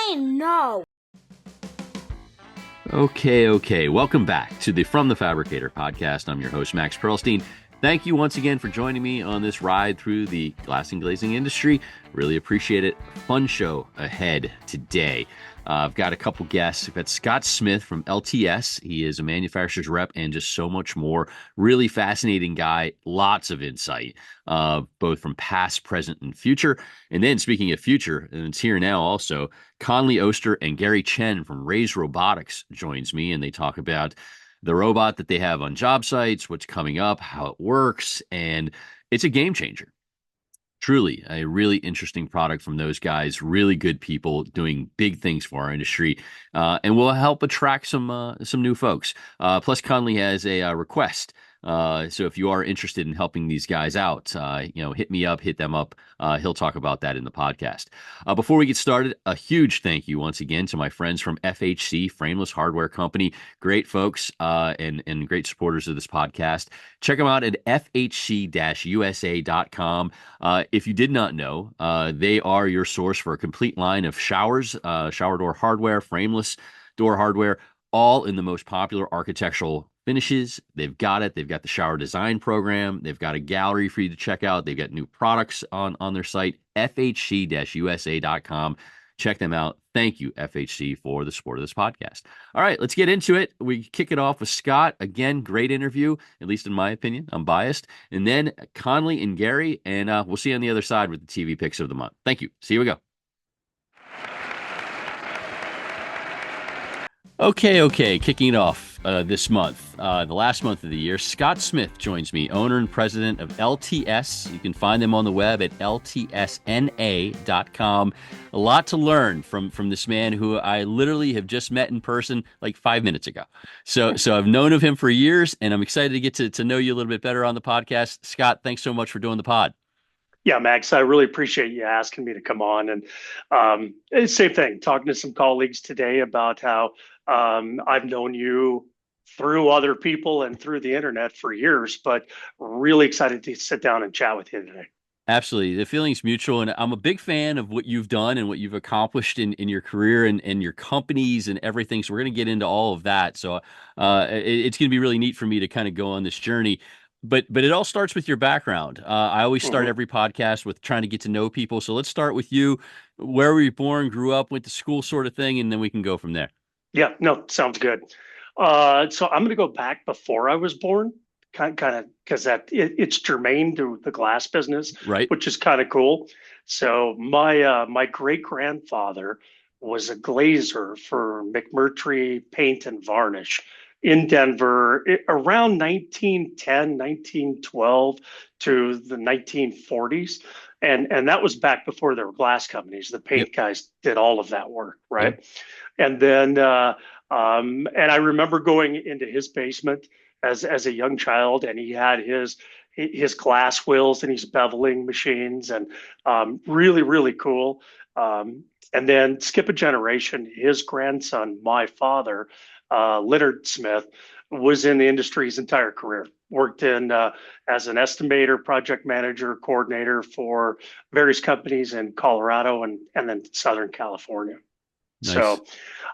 Fine, no. Okay. Welcome back to the From the Fabricator podcast. I'm your host, Max Perlstein. Thank you once again for joining me on this ride through the glass and glazing industry. Really appreciate it. Fun show ahead today. I've got a couple guests. We've got Scott Smith from LTS. He is a manufacturer's rep and just so much more. Really fascinating guy. Lots of insight, both from past, present, and future. And then speaking of future, and it's here now also, Conley Oster and Gary Chen from RAISE Robotics joins me, and they talk about the robot that they have on job sites, what's coming up, how it works, and it's a game changer. Truly a really interesting product from those guys. Really good people doing big things for our industry, and will help attract some new folks. Plus, Conley has a request. So if you are interested in helping these guys out, hit me up, hit them up. He'll talk about that in the podcast. Before we get started, a huge thank you once again to my friends from FHC, Frameless Hardware Company. Great folks, and great supporters of this podcast. Check them out at fhc-usa.com. If you did not know, they are your source for a complete line of showers, shower door hardware, frameless door hardware, all in the most popular architectural finishes. They've got it. They've got the shower design program. They've got a gallery for you to check out. They've got new products on their site, fhc-usa.com. Check them out. Thank you, FHC, for the support of this podcast. All right, let's get into it. We kick it off with Scott. Again, great interview, at least in my opinion. I'm biased. And then Conley and Gary, and we'll see you on the other side with the TV picks of the month. Thank you. See you we go. Okay. Kicking it off this month, the last month of the year, Scott Smith joins me, owner and president of LTS. You can find them on the web at ltsna.com. A lot to learn from this man who I literally have just met in person like 5 minutes ago. So I've known of him for years, and I'm excited to get to know you a little bit better on the podcast. Scott, thanks so much for doing the pod. Yeah, Max, I really appreciate you asking me to come on. And same thing, talking to some colleagues today about how I've known you through other people and through the internet for years, but really excited to sit down and chat with you today. Absolutely. The feeling's mutual. And I'm a big fan of what you've done and what you've accomplished in your career and your companies and everything. So we're going to get into all of that. So it's going to be really neat for me to kind of go on this journey. But it all starts with your background. I always start every podcast with trying to get to know people. So let's start with you. Where were you born, grew up, went to school sort of thing, and then we can go from there. Yeah, no, sounds good. So I'm going to go back before I was born, kind of because it's germane to the glass business, Right. which is kind of cool. So my great grandfather was a glazer for McMurtry Paint and Varnish in Denver around 1910, 1912 to the 1940s. And that was back before there were glass companies. The paint guys did all of that work, right? Yep. And then and I remember going into his basement as a young child, and he had his glass wheels and his beveling machines, and really cool. And then skip a generation, his grandson, my father, Leonard Smith, was in the industry his entire career. Worked in as an estimator, project manager, coordinator for various companies in Colorado and then Southern California. Nice. So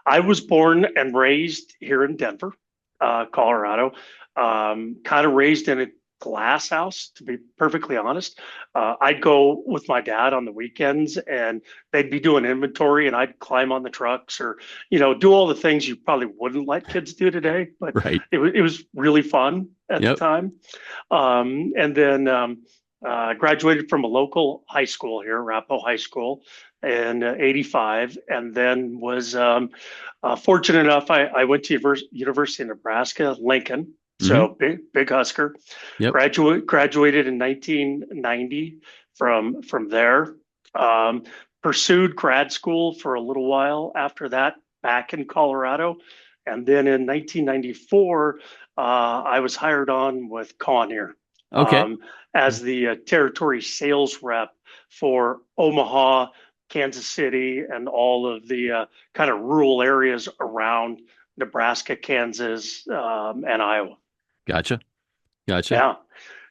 I was born and raised here in Denver, Colorado, kind of raised in a glass house, to be perfectly honest. I'd go with my dad on the weekends and they'd be doing inventory and I'd climb on the trucks or, do all the things you probably wouldn't let kids do today. But Right. it was really fun at the time. And then graduated from a local high school here, Arapahoe High School, in '85, and then was fortunate enough. I went to University of Nebraska, Lincoln, so big Husker. Yep. Graduated in 1990 from there. Pursued grad school for a little while after that, back in Colorado, and then in 1994, I was hired on with Conair. Okay. As the territory sales rep for Omaha, Kansas City, and all of the kind of rural areas around Nebraska, Kansas, and Iowa. Gotcha. Yeah.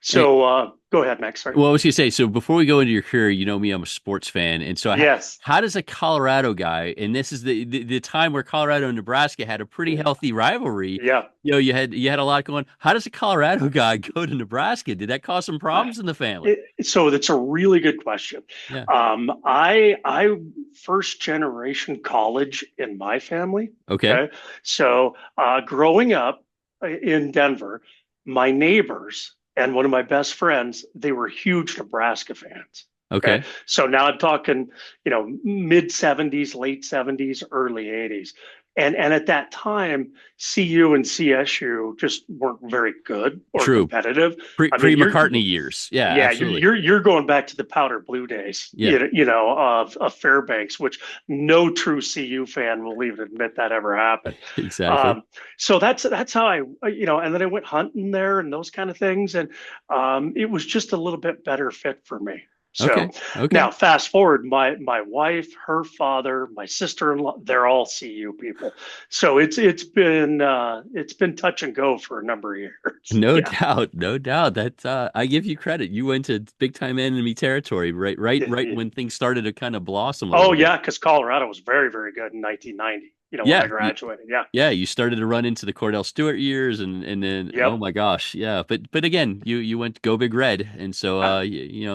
So Go ahead, Max. Sorry. Well, I was gonna say, so before we go into your career, you know me, I'm a sports fan, and so Yes. how does a Colorado guy, and this is the time where Colorado and Nebraska had a pretty healthy rivalry, Yeah. you had a lot going. How does a Colorado guy go to Nebraska? Did that cause some problems in the family? So that's a really good question. Yeah. I first generation college in my family. Okay. Okay, so growing up in Denver, my neighbors and one of my best friends, they were huge Nebraska fans. Okay, Okay. so now I'm talking, mid 70s, late 70s, early 80s. And at that time, CU and CSU just weren't very good or True. competitive. Pre I mean, pre McCartney years. Yeah, yeah, absolutely. you're going back to the powder blue days, Yeah, of Fairbanks, which no true CU fan will even admit that ever happened. exactly. Um, so that's how and then I went hunting there and those kind of things, and it was just a little bit better fit for me. So Okay. Okay. now fast forward, my wife, her father, my sister-in-law, they're all CU people. So it's been touch and go for a number of years. No Yeah. doubt, no doubt. That I give you credit. You went to big time enemy territory, right when things started to kind of blossom a Oh little bit. yeah, because Colorado was very, very good in 1990. When I Yeah, graduated. Yeah. yeah. You started to run into the Cordell Stewart years, and then oh Yep. my gosh, yeah. But again, you went go big red, and so Uh,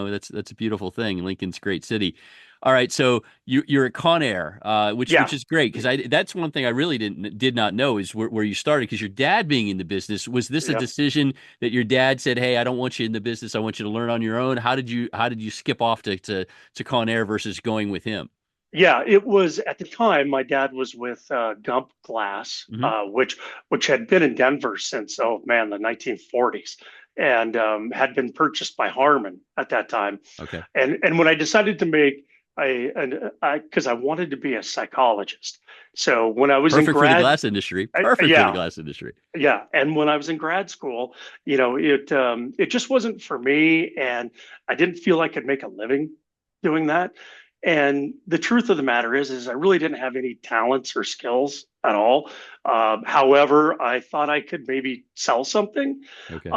that's a beautiful thing. Lincoln's a great city. All right, so you're at Con Air, which yeah. is great because I that's one thing I really did not know is where you started because your dad being in the business, was this a Yep. decision that your dad said, hey, I don't want you in the business, I want you to learn on your own? How did you skip off to Con Air versus going with him? Yeah. It was at the time my dad was with Gump Glass, Hmm. which had been in Denver since, oh man, the 1940s, and had been purchased by Harman at that time. Okay, And when I decided to make because I wanted to be a psychologist. So when I was in perfect for the grad, glass industry. Perfect for the yeah. glass industry. Yeah, and when I was in grad school, it just wasn't for me, and I didn't feel I could make a living doing that. And the truth of the matter is I really didn't have any talents or skills at all. However, I thought I could maybe sell something. Okay.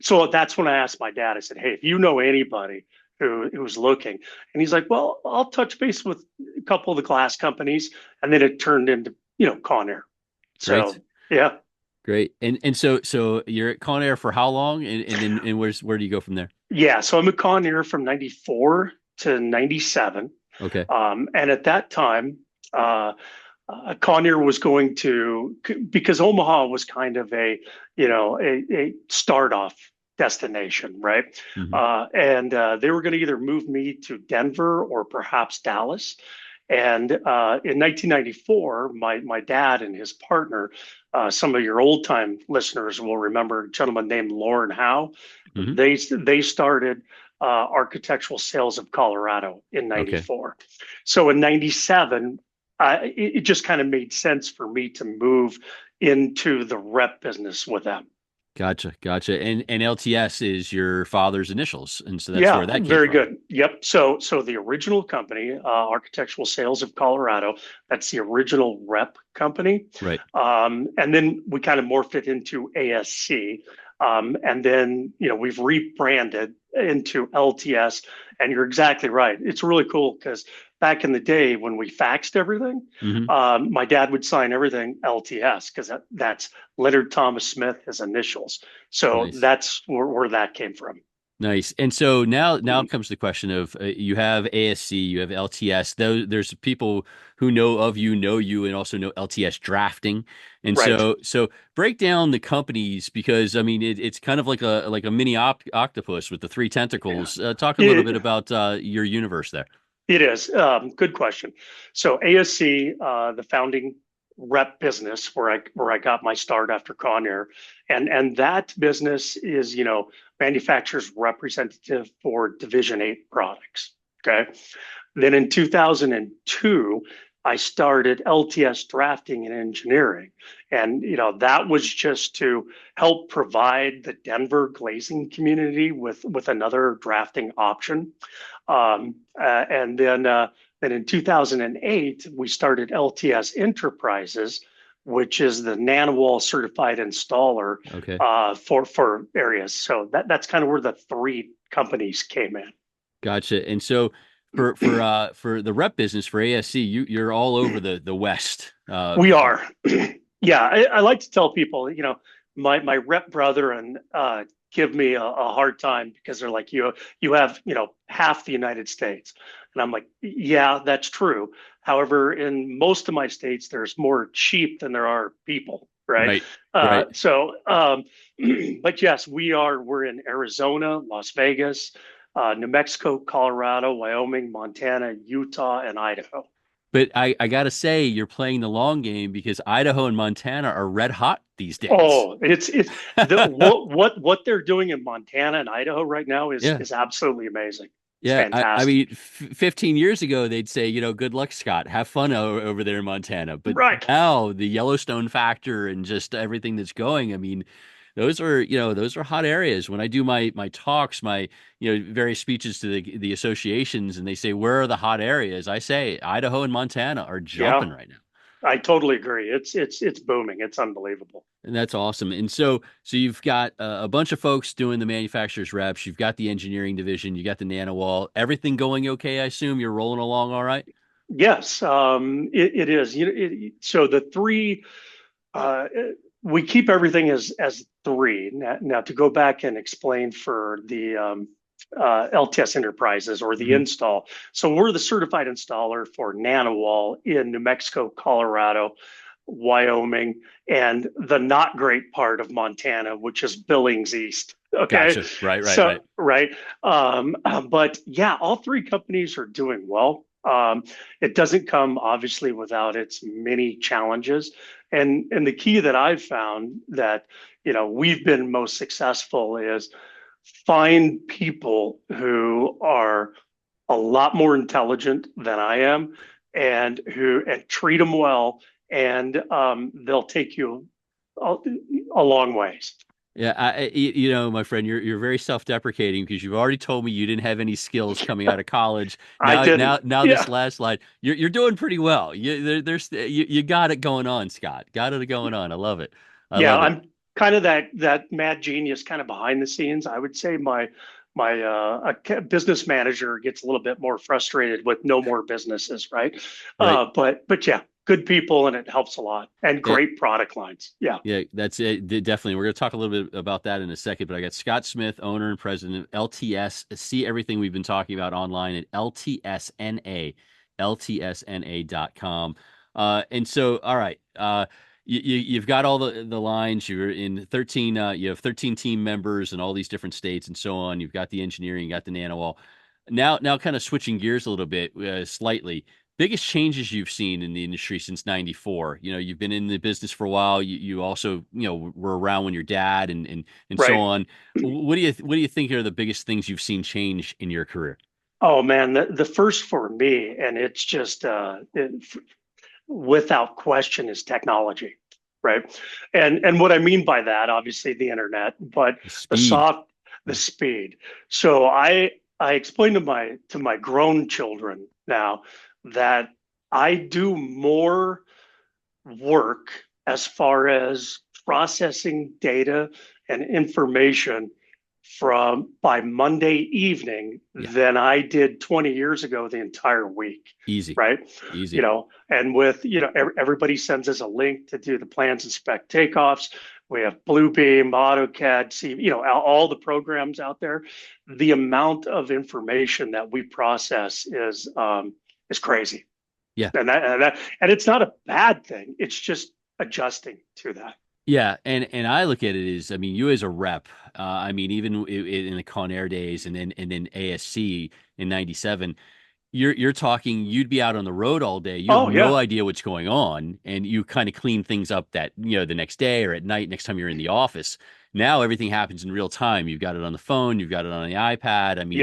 So that's when I asked my dad. I said, "Hey, if you know anybody who's looking," and he's like, "Well, I'll touch base with a couple of the glass companies," and then it turned into Conair. Great. So yeah. Great. And so you're at Con Air for how long? And where do you go from there? Yeah, so I'm a Conair from 94 to 97. Okay. And at that time, uh, Conair was going to, because Omaha was kind of a start off destination, right? Hmm. And they were going to either move me to Denver or perhaps Dallas. And in 1994, my dad and his partner, some of your old time listeners will remember a gentleman named Lauren Howe. Hmm. They started Architectural Sales of Colorado in Okay. '94. So in '97, it just kind of made sense for me to move into the rep business with them. Gotcha. Gotcha. And LTS is your father's initials, and so that's where Yeah, that came very from. good. Yep. So the original company, Architectural Sales of Colorado, that's the original rep company. Right. And then we kind of morphed it into ASC. And then, we've rebranded into LTS. And you're exactly right. It's really cool because back in the day when we faxed everything, Hmm. my dad would sign everything LTS because that's Leonard Thomas Smith, his initials. So Nice. that's where that came from. Nice. And so now comes the question of you have ASC, you have LTS. There's people who know you, and also know LTS drafting. And Right. so break down the companies because I mean it's kind of like a mini octopus with the three Yeah. tentacles. Talk a little bit It, about your universe there. it is. Good question. So ASC, the founding rep business where I got my start after Conair, and that business is manufacturers representative for Division 8 products. Okay. Then in 2002, I started LTS drafting and engineering. And, that was just to help provide the Denver glazing community with another drafting option. And then in 2008, we started LTS Enterprises, which is the NanoWall certified installer Okay. for areas. So that's kind of where the three companies came in. Gotcha. And so for the rep business for ASC, you're all over the West. We are. Yeah, I like to tell people, my rep brother and give me a hard time because they're like, you have, half the United States. And I'm like, yeah, that's true. However, in most of my states, there's more sheep than there are people, right? Right. Right. But yes, we're in Arizona, Las Vegas, New Mexico, Colorado, Wyoming, Montana, Utah, and Idaho. But I gotta say, you're playing the long game because Idaho and Montana are red hot these days. Oh, it's the what they're doing in Montana and Idaho right now is Yeah. is absolutely amazing. It's Yeah, I fantastic. mean, 15 years ago, they'd say, good luck, Scott. Have fun over there in Montana. But Right. now the Yellowstone factor and just everything that's going, I mean, those are hot areas. When I do my talks, my, various speeches to the associations, and they say, where are the hot areas? I say Idaho and Montana are Yeah, jumping right now. I totally agree. It's booming. It's unbelievable. And that's awesome. And so you've got a bunch of folks doing the manufacturer's reps. You've got the engineering division. You got the nano wall. Everything going okay? I assume you're rolling along all right. Yes, it is. So the three, uh, we keep everything as three. Now, to go back and explain for the LTS Enterprises or the Hmm. install. So we're the certified installer for NanoWall in New Mexico, Colorado, Wyoming, and the not great part of Montana, which is Billings East. Okay. Gotcha. Right, right, So, right. right. But yeah, all three companies are doing well. It doesn't come obviously without its many challenges. And the key that I've found that, we've been most successful is find people who are a lot more intelligent than I am and treat them well, and they'll take you a, a long ways. Yeah, my friend, you're very self-deprecating because you've already told me you didn't have any skills coming out of college. I didn't. Now this Yeah. last slide, you're doing pretty well. You got it going on, Scott. Got it going on. I love it. I Yeah, love it. I'm kind of that mad genius kind of behind the scenes. I would say my business manager gets a little bit more frustrated with no more businesses, right? Right. But yeah, good people and it helps a lot and Yeah, great product lines. Yeah. yeah, that's it. Definitely. We're going to talk a little bit about that in a second, but I got Scott Smith, owner and president of LTS. See everything we've been talking about online at ltsna.com. And so, all right. You've got all the lines. You're in 13. You have 13 team members in all these different states and so on. You've got the engineering, you got the nanowall. Now, kind of switching gears a little bit, slightly. Biggest changes you've seen in the industry since '94. You've been in the business for a while. You also, were around when your dad and so Right. on. What do you think are the biggest things you've seen change in your career? Oh man, the first for me, and it's just without question, is technology, right? And what I mean by that, obviously, the internet, but The the speed. soft, the speed. So I explain to my grown children now that I do more work as far as processing data and information from by Monday evening Yeah, than I did 20 years ago the entire week, easy, right? easy. And with, everybody sends us a link to do the plans and spec takeoffs. We have Bluebeam, AutoCAD, see, all the programs out there. The amount of information that we process is crazy. Yeah. And it's not a bad thing. It's just adjusting to that. Yeah, and I look at it as, I mean, you as a rep, I mean, even in the Conair days and then ASC in '97, you're talking, you'd be out on the road all day. You have Oh no yeah. idea what's going on, and you kind of clean things up that, the next day or at night, next time you're in the office. Now everything happens in real time. You've got it on the phone, you've got it on the iPad. I mean,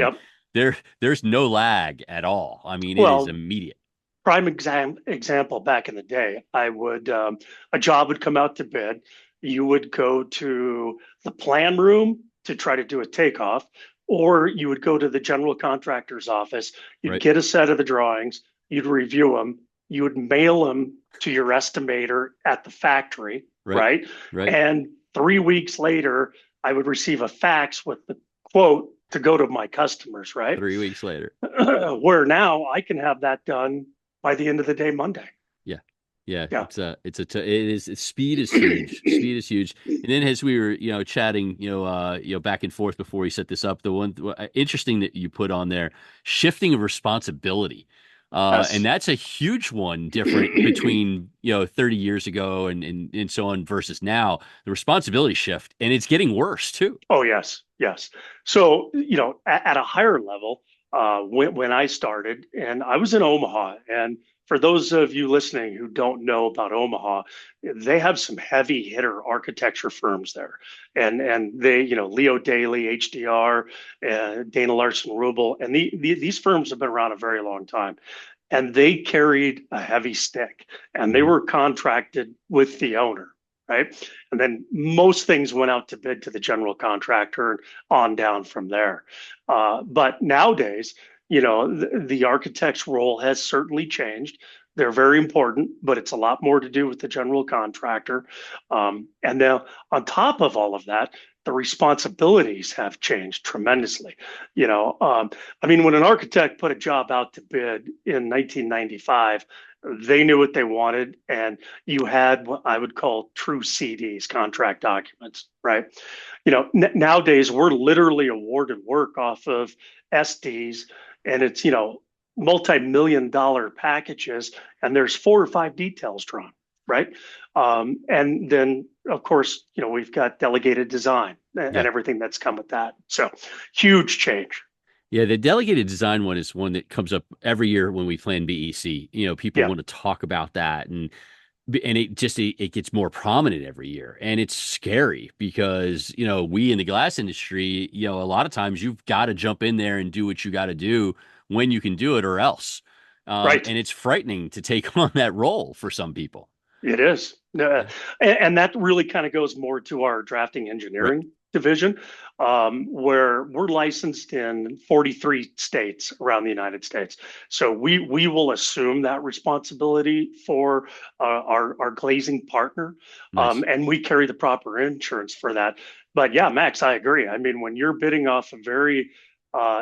Yep. there's no lag at all. I mean, it is Well, immediate. prime example back in the day, I would a job would come out to bid. You would go to the plan room to try to do a takeoff, or you would go to the general contractor's office. You'd Right. get a set of the drawings, you'd review them, you would mail them to your estimator at the factory, Right. right? Right. And 3 weeks later, I would receive a fax with the quote to go to my customers, right? 3 weeks later. Where now I can have that done by the end of the day, Monday. Yeah. Yeah. Yeah. Speed is huge. Speed is huge. And then as we were, chatting, back and forth before we set this up, the one interesting that you put on there, shifting of responsibility. And Yes. that's a huge one different between, 30 years ago and so on versus now, the responsibility shift, and it's getting worse too. Oh, yes, yes. So, at a higher level, when I started, and I was in Omaha, and for those of you listening who don't know about Omaha, they have some heavy hitter architecture firms there, and they, Leo Daly, HDR, Dana Larson Rubel, and these firms have been around a very long time, and they carried a heavy stick, and they Mhm. were contracted with the owner, right? And then most things went out to bid to the general contractor and on down from there. But nowadays, the architect's role has certainly changed. They're very important, but it's a lot more to do with the general contractor. And now, on top of all of that, the responsibilities have changed tremendously. I mean, when an architect put a job out to bid in 1995, they knew what they wanted, and you had what I would call true CDs, contract documents, right? Nowadays we're literally awarded work off of SDs, and it's multi-million dollar packages, and there's 4 or 5 details drawn, right? And then of course we've got delegated design and Yeah. everything that's come with that. So huge change. Yeah, the delegated design one is one that comes up every year when we plan BEC. People Yeah, want to talk about that, and it gets more prominent every year, and it's scary because we in the glass industry, a lot of times you've got to jump in there and do what you got to do when you can do it, or else, right. and it's frightening to take on that role for some people. It is. Yeah. And that really kind of goes more to our drafting Right. engineering division, where we're licensed in 43 states around the United States. So we will assume that responsibility for our glazing partner, Nice. and we carry the proper insurance for that. But yeah, Max, I agree. I mean, when you're bidding off a very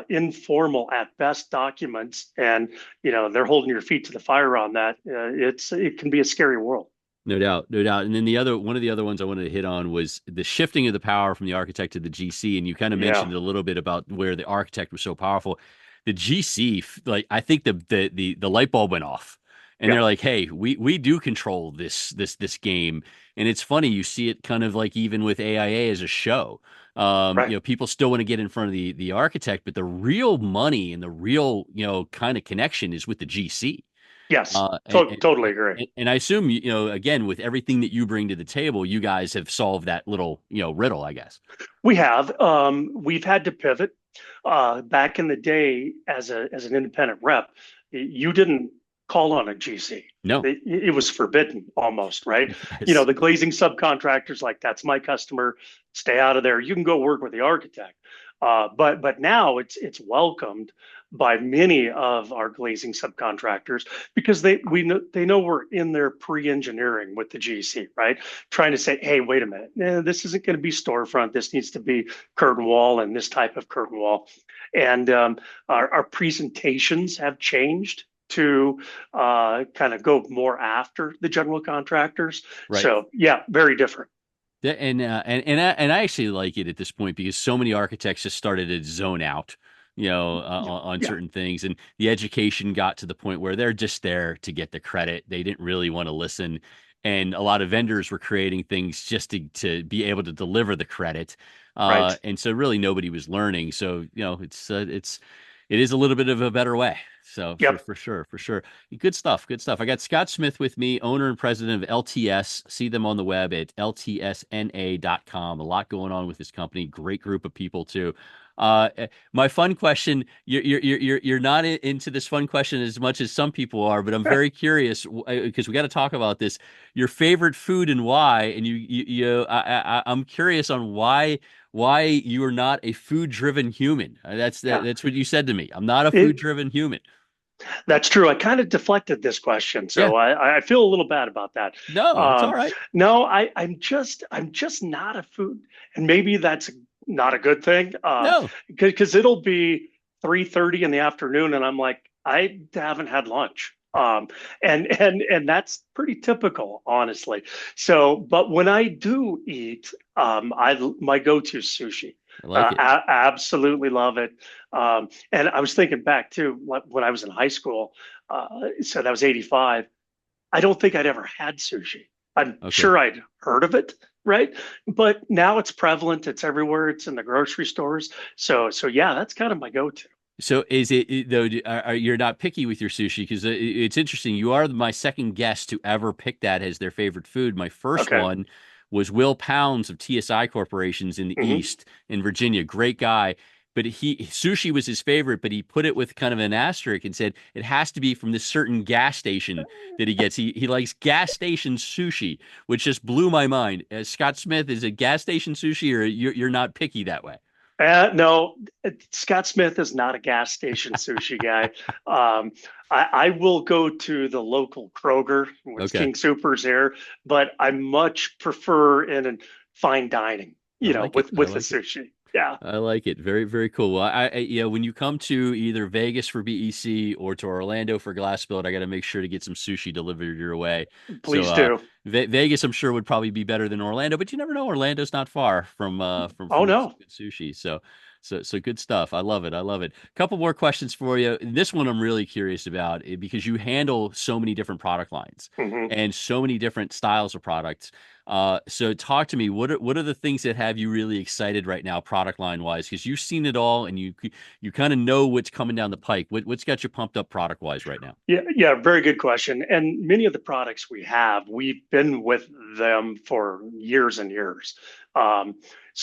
informal at best documents, and they're holding your feet to the fire on that, it can be a scary world. No doubt, no doubt. And then one of the other ones I wanted to hit on was the shifting of the power from the architect to the GC. And you kind of Yeah, mentioned a little bit about where the architect was so powerful. The GC, like I think the light bulb went off, and yeah, they're like, "Hey, we do control this game." And it's funny, you see it kind of like even with AIA as a show. right. People still want to get in front of the architect, but the real money and the real kind of connection is with the GC. Yes, Uh, and, totally agree. and I assume, again, with everything that you bring to the table, you guys have solved that little, riddle, I guess. We have. We've had to pivot. Back in the day, as an independent rep, you didn't call on a GC. No. It was forbidden almost, right? Yes. The glazing subcontractors, like, that's my customer. Stay out of there. You can go work with the architect. But now it's welcomed by many of our glazing subcontractors, because they know we're in there pre-engineering with the GC, right? Trying to say, hey, wait a minute, this isn't going to be storefront. This needs to be curtain wall, and this type of curtain wall. And our presentations have changed to kind of go more after the general contractors. Right. So yeah, very different. And I actually like it at this point because so many architects just started to zone out, on Yeah, certain things, and the education got to the point where they're just there to get the credit. They didn't really want to listen, and a lot of vendors were creating things just to be able to deliver the credit, right. and so really nobody was learning. So it is a little bit of a better way. So for Yep. for sure, for sure. Good stuff. Good stuff. I got Scott Smith with me, owner and president of LTS. See them on the web at ltsna.com. A lot going on with this company. Great group of people too. My fun question, you're not into this fun question as much as some people are, but I'm very curious because we got to talk about this. Your favorite food and why, and I'm curious on why you are not a food driven human. That's Yeah. that's what you said to me. I'm not a food It driven human. That's true. I kind of deflected this question, Yeah. so I feel a little bad about that. No, it's all right. No, I'm just not a food, and maybe that's not a good thing. No. Because it'll be 3:30 in the afternoon, and I'm like, I haven't had lunch. And that's pretty typical, honestly. So, but when I do eat, I my go-to is sushi. I like it. Absolutely love it. And I was thinking back too, like when I was in high school. So that was 85. I don't think I'd ever had sushi. I'm Okay. sure I'd heard of it, right? But now it's prevalent. It's everywhere. It's in the grocery stores. So yeah, that's kind of my go-to. So is it though? You're not picky with your sushi because it's interesting. You are my second guest to ever pick that as their favorite food. My first Okay. one was Will Pounds of TSI Corporations in the Hmm. East in Virginia. Great guy, but sushi was his favorite. But he put it with kind of an asterisk and said it has to be from this certain gas station that he gets. He likes gas station sushi, which just blew my mind. Scott Smith, is it gas station sushi, or you're not picky that way? No, Scott Smith is not a gas station sushi guy. I will go to the local Kroger, which Okay, King Soopers here, but I much prefer in fine dining, I like it. I with the like it. sushi. Yeah, I like it. Very, very cool. Well, when you come to either Vegas for BEC or to Orlando for Glassbuild, I got to make sure to get some sushi delivered your way. So, please do. Vegas, I'm sure would probably be better than Orlando, but you never know. Orlando's not far Oh from some no. good sushi. So good stuff. I love it. I love it. Couple more questions for you. This one I'm really curious about because you handle so many different product lines Hmm. and so many different styles of products. So talk to me. What are the things that have you really excited right now, product line wise? Because you've seen it all, and you kind of know what's coming down the pike. What's got you pumped up product wise right now? Yeah, yeah, very good question. And many of the products we have, we've been with them for years and years. Um,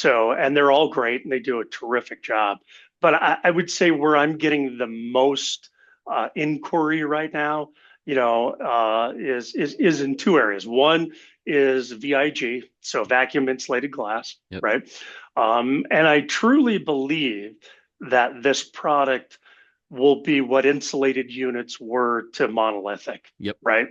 and they're all great and they do a terrific job. But I would say where I'm getting the most inquiry right now, is in two areas. One is VIG, so vacuum insulated glass, Yep. right? And I truly believe that this product will be what insulated units were to monolithic, Yep. right?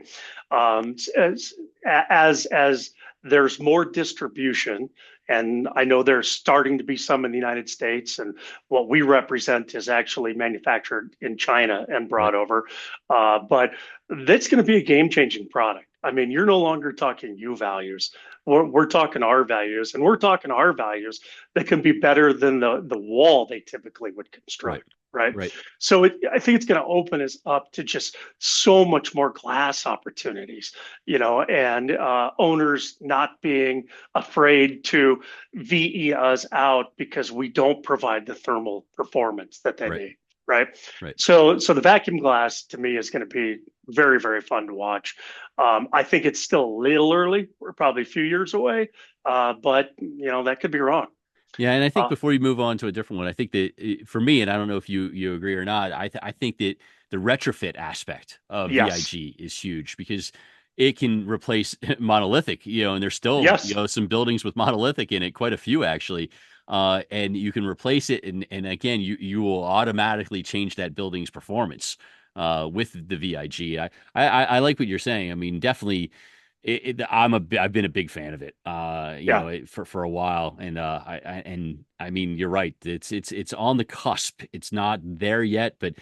As there's more distribution, and I know there's starting to be some in the United States, and what we represent is actually manufactured in China and Right. brought over. But that's going to be a game-changing product. I mean, you're no longer talking U values. We're talking R values, and we're talking R values that can be better than the wall they typically would Right. construct, right? Right. So I think it's going to open us up to just so much more glass opportunities, and owners not being afraid to VE us out because we don't provide the thermal performance that they Right. need, right? Right. So the vacuum glass to me is going to be very, very fun to watch. I think it's still a little early. We're probably a few years away, but that could be wrong. Yeah, and I think Uh, before you move on to a different one, I think that for me, and I don't know if you agree or not, I think that the retrofit aspect of yes, VIG is huge because it can replace monolithic, and there's still, yes, some buildings with monolithic in it, quite a few actually. And you can replace it, and again, you will automatically change that building's performance with the VIG. I like what you're saying. I mean, definitely I've been a big fan of it, yeah. for a while, and I mean, you're right. It's on the cusp. It's not there yet, but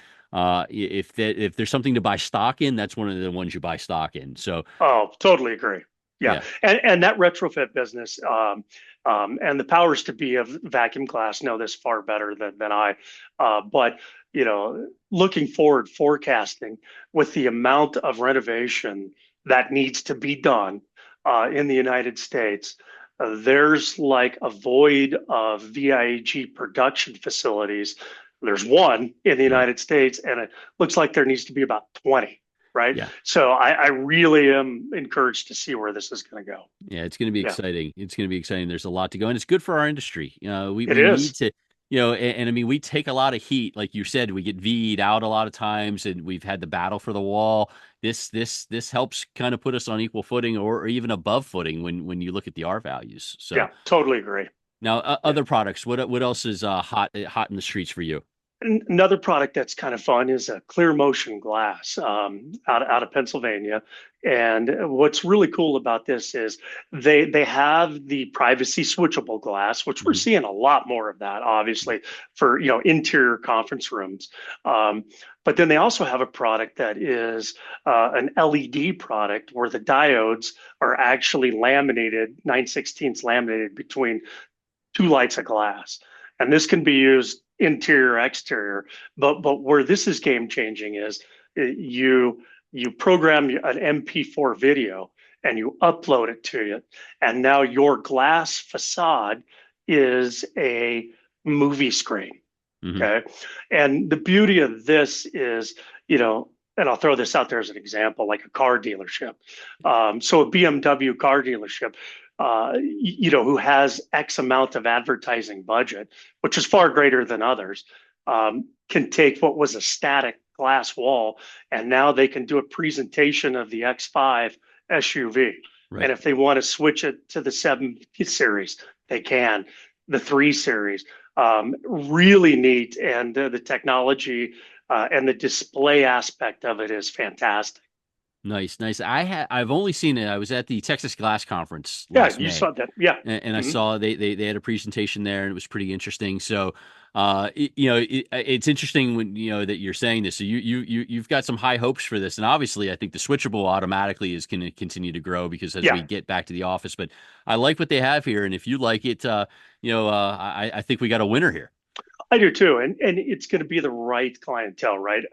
if there's something to buy stock in, that's one of the ones you buy stock in. So Oh, totally agree. Yeah, yeah, and that retrofit business, and the powers to be of vacuum glass know this far better than I. But looking forward, forecasting with the amount of renovation that needs to be done in the United States, there's like a void of VIG production facilities. There's one in the right, United States, and it looks like there needs to be about 20, right? yeah. So I really am encouraged to see where this is going to go. Yeah, it's going to be Yeah, exciting. It's going to be exciting. There's a lot to go, and it's good for our industry. it We need is. to, and I mean, we take a lot of heat, like you said. We get V'd out a lot of times, and we've had the battle for the wall. This helps kind of put us on equal footing, or even above footing when you look at the R values. So Yeah, totally agree. now, Yeah. other products. What else is hot in the streets for you? Another product that's kind of fun is a clear motion glass out of Pennsylvania. And what's really cool about this is they have the privacy switchable glass, which we're Hmm. seeing a lot more of that, obviously, for interior conference rooms. Um, but then they also have a product that is an LED product where the diodes are actually laminated, 9/16 laminated between two lights of glass. And this can be used interior, exterior. But where this is game changing is you program an MP4 video and you upload it to it, and now your glass facade is a movie screen. Hmm. Okay. And the beauty of this is, and I'll throw this out there as an example, like a car dealership. So a BMW car dealership, who has X amount of advertising budget, which is far greater than others, can take what was a static glass wall, and now they can do a presentation of the X5 SUV. Right. And if they want to switch it to the 7 Series, they can. The 3 Series, really neat, and the technology and the display aspect of it is fantastic. Nice, nice. I've only seen it. I was at the Texas Glass Conference Yeah, last you May, saw that. Yeah. and I Mhm. saw they had a presentation there, and it was pretty interesting. So, it's interesting when that you're saying this. So you've got some high hopes for this, and obviously, I think the switchable automatically is going to continue to grow because as we Yeah, get back to the office. But I like what they have here, and if you like it, I think we got a winner here. I do too, and it's going to be the right clientele, right?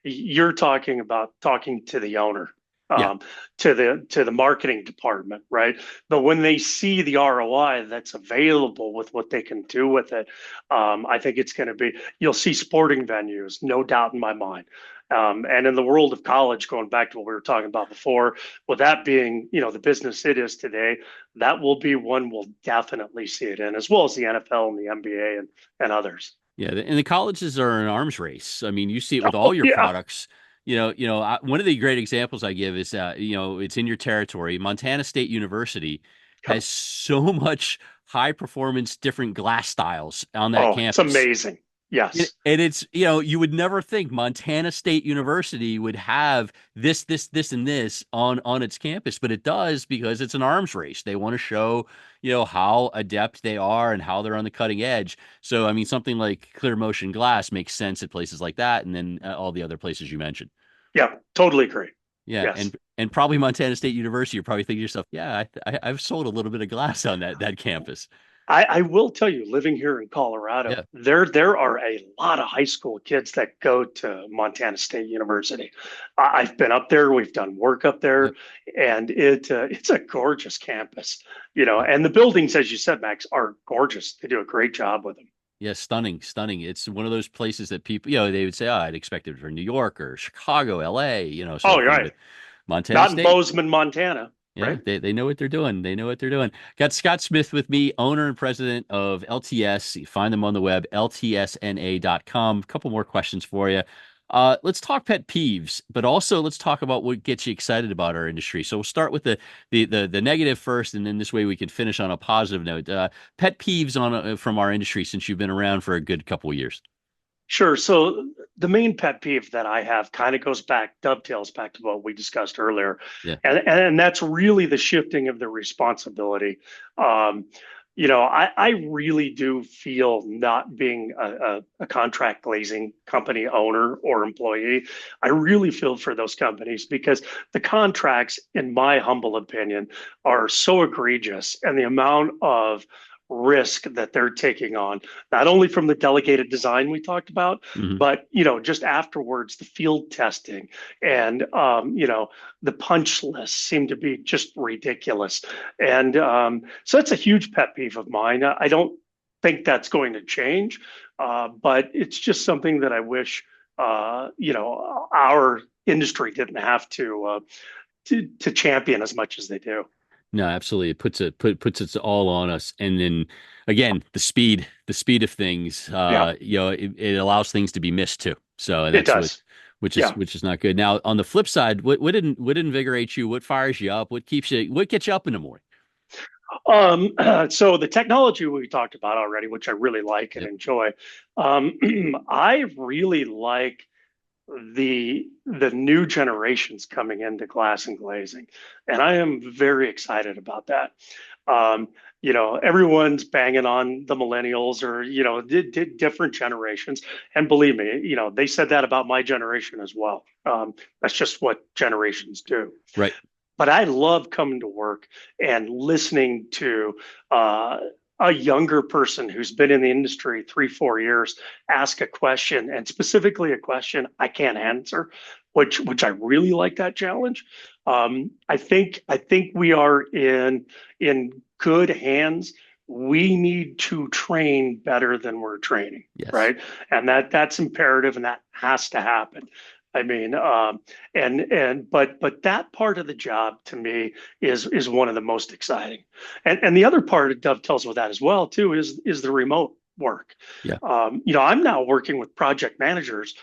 You're talking about talking to the owner, Yeah. um, to the marketing department, right? But when they see the ROI that's available with what they can do with it, I think it's going to be. You'll see sporting venues, no doubt in my mind. And in the world of college, going back to what we were talking about before, with that being, the business it is today, that will be one we'll definitely see it in, as well as the NFL and the NBA and others. Yeah, and the colleges are an arms race. I mean, you see it with all Oh your yeah. products. One of the great examples I give is, it's in your territory. Montana State University has so much high performance, different glass styles on that Oh, it's campus. amazing. And Yes. and it's, you would never think Montana State University would have this, and this on its campus, but it does because it's an arms race. They want to show, how adept they are and how they're on the cutting edge. So, I mean, something like clear motion glass makes sense at places like that, and then all the other places you mentioned. Yeah, totally agree. Yeah, Yes. and probably Montana State University, you're probably thinking to yourself, yeah, I've sold a little bit of glass on that campus. I will tell you, living here in Colorado, Yeah. there are a lot of high school kids that go to Montana State University. I've been up there. We've done work up there, Yep. and it's a gorgeous campus. And the buildings, as you said, Max, are gorgeous. They do a great job with them. Yeah, stunning, stunning. It's one of those places that people, they would say, oh, I'd expect it for New York or Chicago, LA, Oh, sort of you're thing. right. But Montana Not in State, Bozeman, Montana, yeah, right? they know what they're doing. They know what they're doing. Got Scott Smith with me, owner and president of LTS. You find them on the web, ltsna.com. A couple more questions for you. Let's talk pet peeves, but also let's talk about what gets you excited about our industry. So we'll start with the negative first, and then this way we can finish on a positive note. Pet peeves from our industry since you've been around for a good couple of years. Sure. So the main pet peeve that I have kind of dovetails back to what we discussed earlier, Yeah. and that's really the shifting of the responsibility. Um, I really do feel, not being a contract glazing company owner or employee, I really feel for those companies because the contracts, in my humble opinion, are so egregious, and the amount of risk that they're taking on, not only from the delegated design we talked about, Hmm. but just afterwards, the field testing and the punch lists seem to be just ridiculous. And so that's a huge pet peeve of mine. I don't think that's going to change, but it's just something that I wish our industry didn't have to champion as much as they do. No, absolutely. It puts it all on us. And then again, the speed of things, Yeah, it allows things to be missed too. So it that's what, does. which is Yeah. which is not good. Now, on the flip side, what invigorates you? What fires you up? What gets you up in the morning? So the technology we talked about already, which I really like and Yep. enjoy, um, I really like the new generations coming into glass and glazing, and I am very excited about that. Um, everyone's banging on the millennials or different generations, and believe me, they said that about my generation as well. That's just what generations do. Right. But I love coming to work and listening to uh, a younger person who's been in the industry 3, 4 years ask a question, and specifically a question I can't answer, which I really like that challenge. I think we are in good hands. We need to train better than we're training, Yes. right? And that's imperative, and that has to happen. I mean, but that part of the job to me is one of the most exciting, and the other part it dovetails with that as well too is the remote work. Yeah. I'm now working with project managers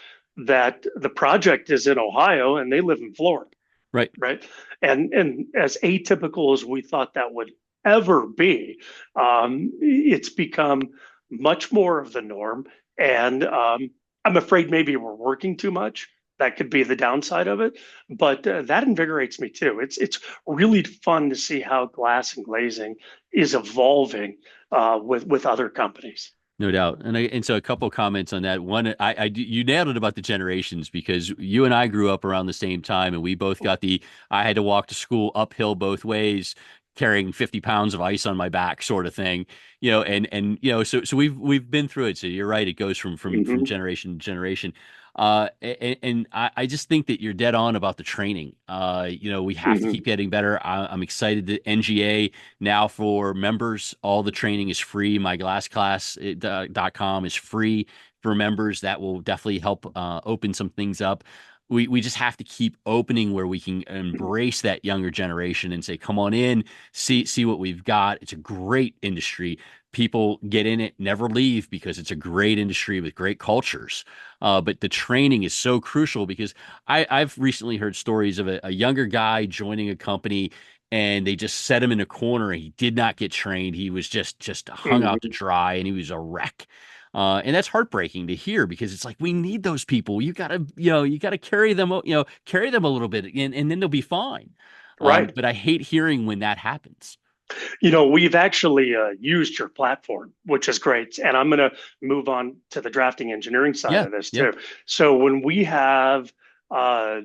that the project is in Ohio and they live in Florida, Right. right? And as atypical as we thought that would ever be, it's become much more of the norm, and I'm afraid maybe we're working too much. That could be the downside of it, but that invigorates me too. It's really fun to see how glass and glazing is evolving with other companies. No doubt. And so a couple of comments on that. One, you nailed it about the generations because you and I grew up around the same time and we both got I had to walk to school uphill both ways, carrying 50 pounds of ice on my back sort of thing, so we've been through it. So you're right. It goes from Hmm. generation to generation. And I just think that you're dead on about the training. We have to Hmm. keep getting better. I'm excited that NGA now for members, all the training is free. MyGlassClass.com is free for members. That will definitely help open some things up. We just have to keep opening where we can embrace that younger generation and say, come on in, see what we've got. It's a great industry. People get in it, never leave because it's a great industry with great cultures. But the training is so crucial because I've recently heard stories of a younger guy joining a company and they just set him in a corner and he did not get trained. He was just hung out to Hmm. dry and he was a wreck. And that's heartbreaking to hear because it's like we need those people. You gotta carry them a little bit and then they'll be fine. Right. But I hate hearing when that happens. We've actually used your platform, which is great. And I'm going to move on to the drafting engineering side Yeah, of this yeah, too. So when we have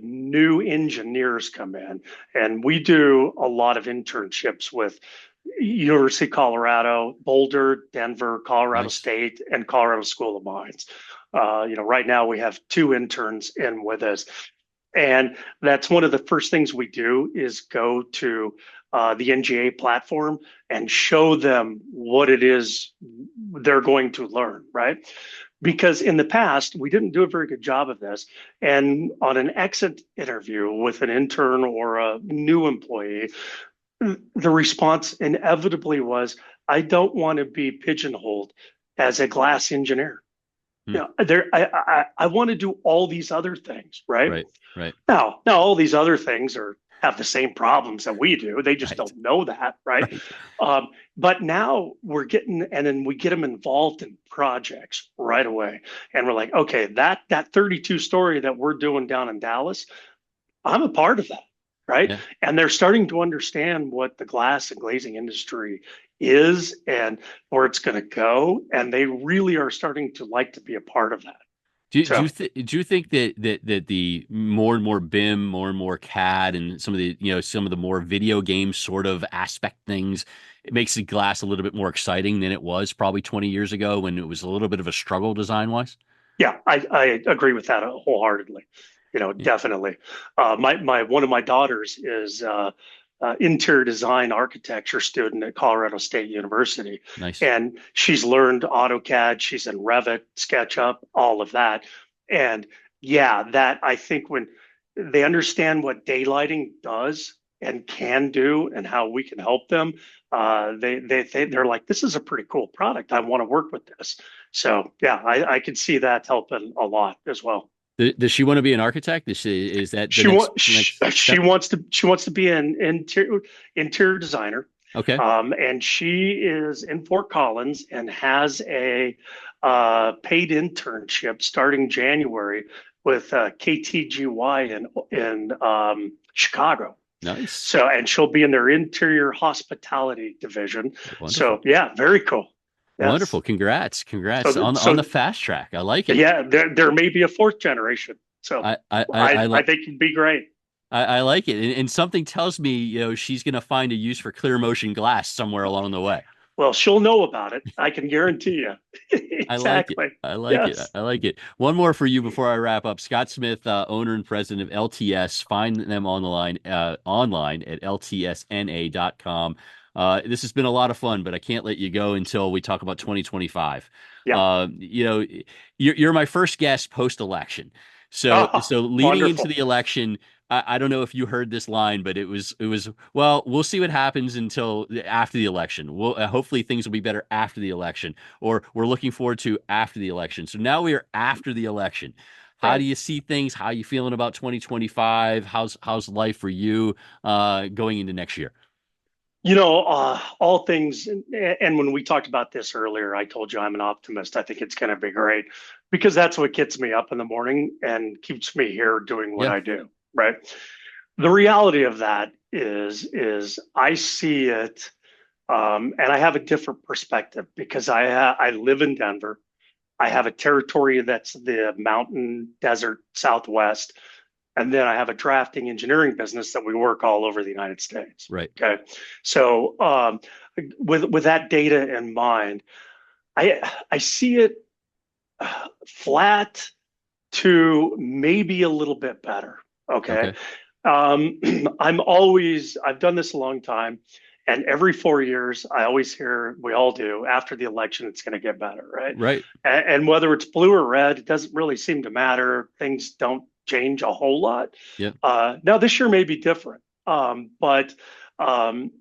new engineers come in, and we do a lot of internships with University of Colorado, Boulder, Denver, Colorado nice. State, and Colorado School of Mines. Right now we have two interns in with us, and that's one of the first things we do is go to the NGA platform and show them what it is they're going to learn, right? Because in the past, we didn't do a very good job of this. And on an exit interview with an intern or a new employee, the response inevitably was, I don't want to be pigeonholed as a glass engineer. Hmm, I want to do all these other things, right? right, right, Now all these other things are have the same problems that we do. They just right, don't know that, right? right. But now we're getting, and then we get them involved in projects right away, and we're like, okay, that 32 story that we're doing down in Dallas, I'm a part of that, right? Yeah. And they're starting to understand what the glass and glazing industry is and where it's going to go, and they really are starting to like to be a part of that. So Do you think that the more and more BIM, more and more CAD, and some of the more video game sort of aspect things, it makes the glass a little bit more exciting than it was probably 20 years ago when it was a little bit of a struggle design wise? yeah, I agree with that wholeheartedly. Yeah, Definitely. My one of my daughters is interior design architecture student at Colorado State University, nice. and she's learned AutoCAD. She's in Revit, SketchUp, all of that. And yeah, that I think when they understand what daylighting does and can do and how we can help them, they're like, this is a pretty cool product. I want to work with this. So yeah, I can see that helping a lot as well. Does she want to be an architect? Is that the She next wants next she step? wants to be an interior designer, Okay. And she is in Fort Collins and has a paid internship starting January with KTGY in Chicago. Nice. So, and she'll be in their interior hospitality division. So, Wonderful. yeah, very cool. Yes. Wonderful. Congrats. So, Congrats on the so fast track. I like it. yeah, there may be a fourth generation. So, I I I I I, I li- think it'd be great. I like it. And something tells me, she's going to find a use for clear motion glass somewhere along the way. Well, she'll know about it. I can guarantee you. I like it. Exactly. I like it. Yes. I like it. One more for you before I wrap up. Scott Smith, owner and president of LTS. Find them on the line, online at ltsna.com. This has been a lot of fun, but I can't let you go until we talk about 2025. Yeah. You're my first guest post-election. Oh, So leading into wonderful. the election, I don't know if you heard this line, but it was well, we'll see what happens until after the election. We'll hopefully things will be better after the election, or we're looking forward to after the election. So now we are after the election. How do Right. you see things? How are you feeling about 2025? How's life for you going into next year? All things, and when we talked about this earlier, I told you I'm an optimist. I think it's going to be great because that's what gets me up in the morning and keeps me here doing what Yeah. I do, right? The reality of that is I see it, and I have a different perspective because I live in Denver. I have a territory that's the mountain desert Southwest. And then I have a drafting engineering business that we work all over the United States. Right. Okay. So with that data in mind, I see it flat to maybe a little bit better. Okay. Okay. Um, I've done this a long time. And every 4 years, I always hear, we all do, after the election, it's going to get better, right? Right. And whether it's blue or red, it doesn't really seem to matter. Things don't change a whole lot. Yeah. Now, this year may be different. But